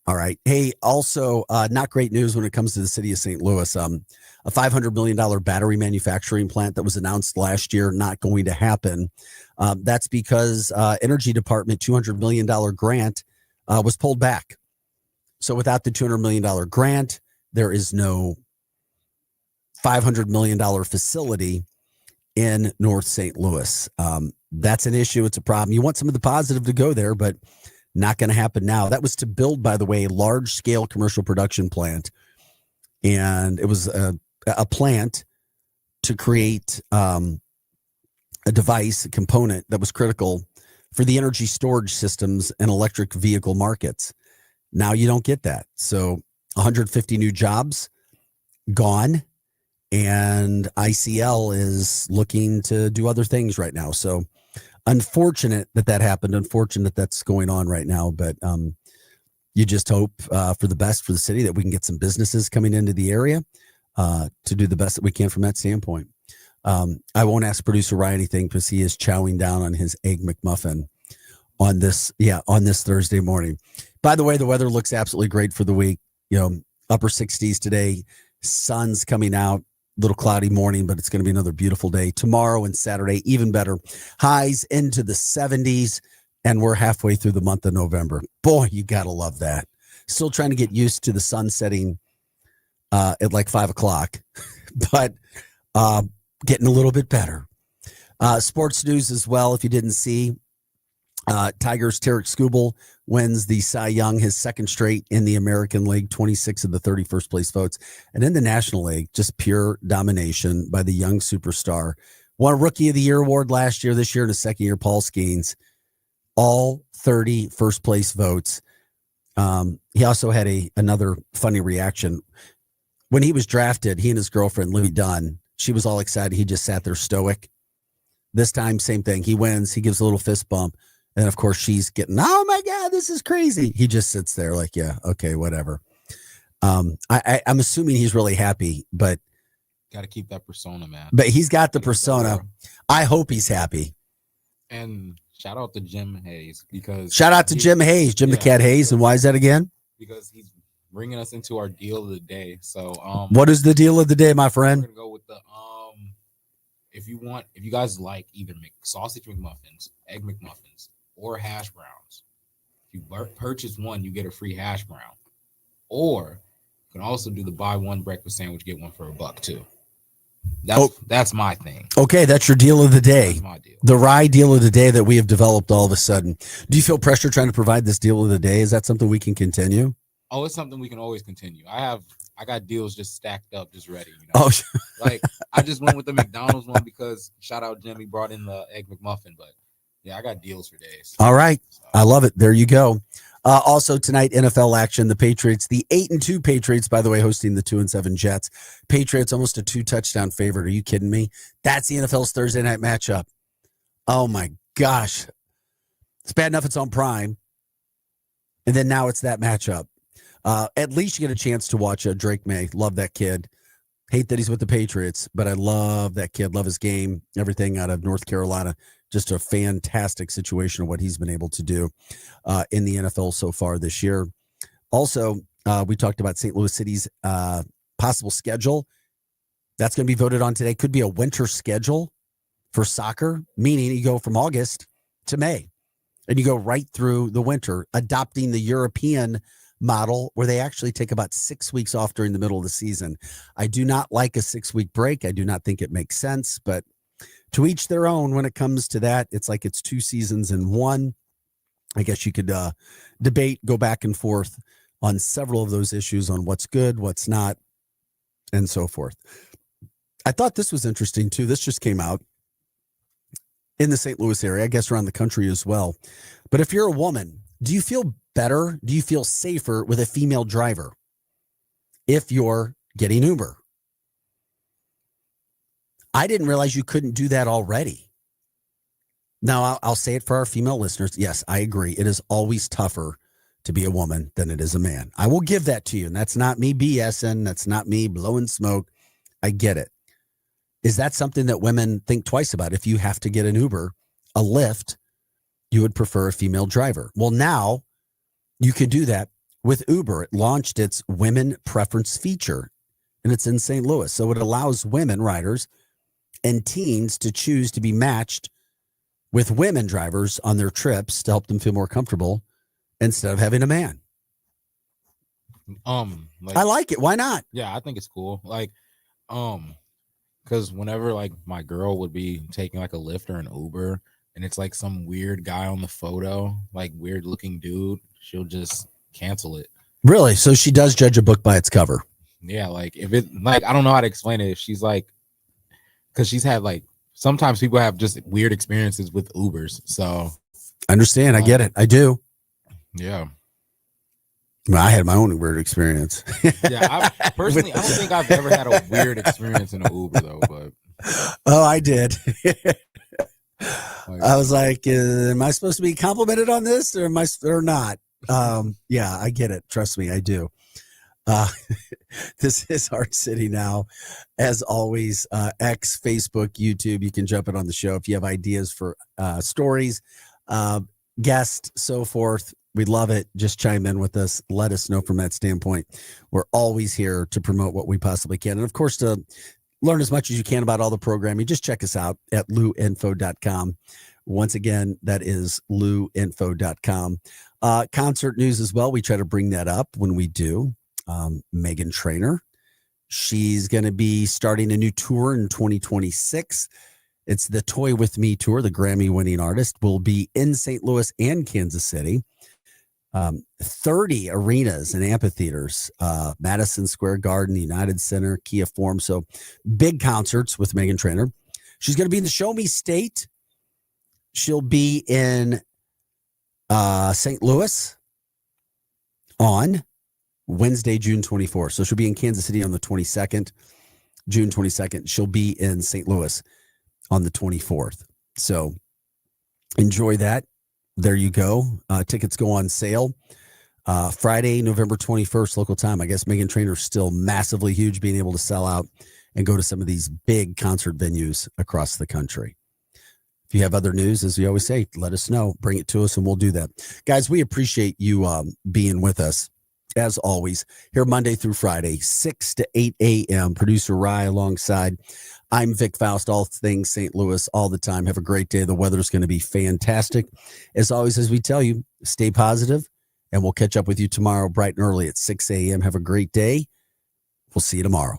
All right. Hey, also, not great news when it comes to the city of St. Louis. A $500 million battery manufacturing plant that was announced last year, not going to happen. That's because Energy Department $200 million grant was pulled back. So without the $200 million grant, there is no $500 million facility in North St. Louis. That's an issue. It's a problem. You want some of the positive to go there, but not going to happen now. That was to build, by the way, a large-scale commercial production plant. And it was a plant to create a device, a component that was critical for the energy storage systems and electric vehicle markets. Now you don't get that. So 150 new jobs gone. And ICL is looking to do other things right now. So unfortunate that happened. Unfortunate that's going on right now. But you just hope for the best for the city, that we can get some businesses coming into the area to do the best that we can from that standpoint. I won't ask producer Ryan anything because he is chowing down on his Egg McMuffin on this Thursday morning. By the way, the weather looks absolutely great for the week. Upper 60s today, sun's coming out. Little cloudy morning, but it's going to be another beautiful day. Tomorrow and Saturday, even better. Highs into the 70s, and we're halfway through the month of November. Boy, you got to love that. Still trying to get used to the sun setting at like 5 o'clock, but getting a little bit better. Sports news as well, if you didn't see. Tigers' Tarek Skubal wins the Cy Young, his second straight in the American League, 26 of the 31st place votes. And in the National League, just pure domination by the young superstar. Won a Rookie of the Year award last year, this year in his second year, Paul Skeens. All 30 first place votes. He also had another funny reaction. When he was drafted, he and his girlfriend, Libby Dunn, she was all excited. He just sat there stoic. This time, same thing. He wins. He gives a little fist bump. And, of course, she's getting, oh, my God, this is crazy. He just sits there like, yeah, okay, whatever. I'm assuming he's really happy, but. Got to keep that persona, man. But he's got the persona. I hope he's happy. And shout out to Jim Hayes. Jim Hayes, Jim the Cat Hayes. And why is that again? Because he's bringing us into our deal of the day. So what is the deal of the day, my friend? We're going to go with the if you guys like either sausage McMuffins, egg McMuffins, or hash browns, if you purchase one, you get a free hash brown. Or you can also do the buy one breakfast sandwich, get one for $1 too. That's my thing. Okay, that's your deal of the day. That's my deal. The rye deal of the day that we have developed all of a sudden. Do you feel pressure trying to provide this deal of the day? Is that something we can continue? Oh, it's something we can always continue. I got deals just stacked up, just ready. Oh, like I just went with the McDonald's one because shout out Jimmy brought in the egg McMuffin, but yeah, I got deals for days. All right. So. I love it. There you go. Also tonight, NFL action. The Patriots, the 8-2 Patriots, by the way, hosting the 2-7 Jets. Patriots almost a 2-touchdown favorite. Are you kidding me? That's the NFL's Thursday night matchup. Oh my gosh. It's bad enough it's on Prime. And then now it's that matchup. At least you get a chance to watch Drake May. Love that kid. Hate that he's with the Patriots, but I love that kid. Love his game. Everything out of North Carolina. Just a fantastic situation of what he's been able to do in the NFL so far this year. Also, we talked about St. Louis City's possible schedule. That's going to be voted on today. Could be a winter schedule for soccer, meaning you go from August to May, and you go right through the winter, adopting the European model where they actually take about 6 weeks off during the middle of the season. I do not like a 6-week break. I do not think it makes sense, but to each their own when it comes to that. It's like it's 2 seasons in one. I guess you could debate, go back and forth on several of those issues on what's good, what's not, and so forth. I thought this was interesting too. This just came out in the St. Louis area, I guess around the country as well. But if you're a woman, do you feel better? Do you feel safer with a female driver if you're getting Uber? I didn't realize you couldn't do that already. Now, I'll say it for our female listeners. Yes, I agree. It is always tougher to be a woman than it is a man. I will give that to you. And that's not me BSing. That's not me blowing smoke. I get it. Is that something that women think twice about? If you have to get an Uber, a Lyft, you would prefer a female driver. Well, now you could do that with Uber. It launched its women preference feature, and it's in St. Louis. So it allows women riders and teens to choose to be matched with women drivers on their trips to help them feel more comfortable instead of having a man. I like it. Why not? Yeah, I think it's cool. Like, because whenever like my girl would be taking like a Lyft or an Uber, and it's like some weird guy on the photo, like weird looking dude, she'll just cancel it. Really? So she does judge a book by its cover. Yeah, like if it like I don't know how to explain it. If she's like, because she's had like sometimes people have just weird experiences with Ubers. So I understand. I get it. I do. Yeah. I had my own weird experience. Yeah, I personally, I don't think I've ever had a weird experience in an Uber though. But oh, I did. I was like, "Am I supposed to be complimented on this, or not?" Yeah, I get it. Trust me, I do. This is our city now. As always, X, Facebook, YouTube. You can jump in on the show if you have ideas for stories, guests, so forth. We love it. Just chime in with us. Let us know from that standpoint. We're always here to promote what we possibly can. And of course, to learn as much as you can about all the programming, just check us out at luinfo.com. Once again, that is luinfo.com. Concert news as well. We try to bring that up when we do. Meghan Trainor. She's going to be starting a new tour in 2026. It's the Toy With Me tour. The Grammy-winning artist will be in St. Louis and Kansas City. 30 arenas and amphitheaters, Madison Square Garden, United Center, Kia Forum. So big concerts with Meghan Trainor. She's going to be in the Show Me State. She'll be in St. Louis on Wednesday, June 24th. So she'll be in Kansas City on the 22nd, June 22nd. She'll be in St. Louis on the 24th. So enjoy that. There you go. Tickets go on sale Friday, November 21st, local time. I guess Meghan Trainor's still massively huge, being able to sell out and go to some of these big concert venues across the country. If you have other news, as we always say, let us know. Bring it to us, and we'll do that. Guys, we appreciate you being with us, as always, here Monday through Friday, 6 to 8 a.m. Producer Rye alongside. I'm Vic Faust, all things St. Louis, all the time. Have a great day. The weather's going to be fantastic. As always, as we tell you, stay positive, and we'll catch up with you tomorrow bright and early at 6 a.m. Have a great day. We'll see you tomorrow.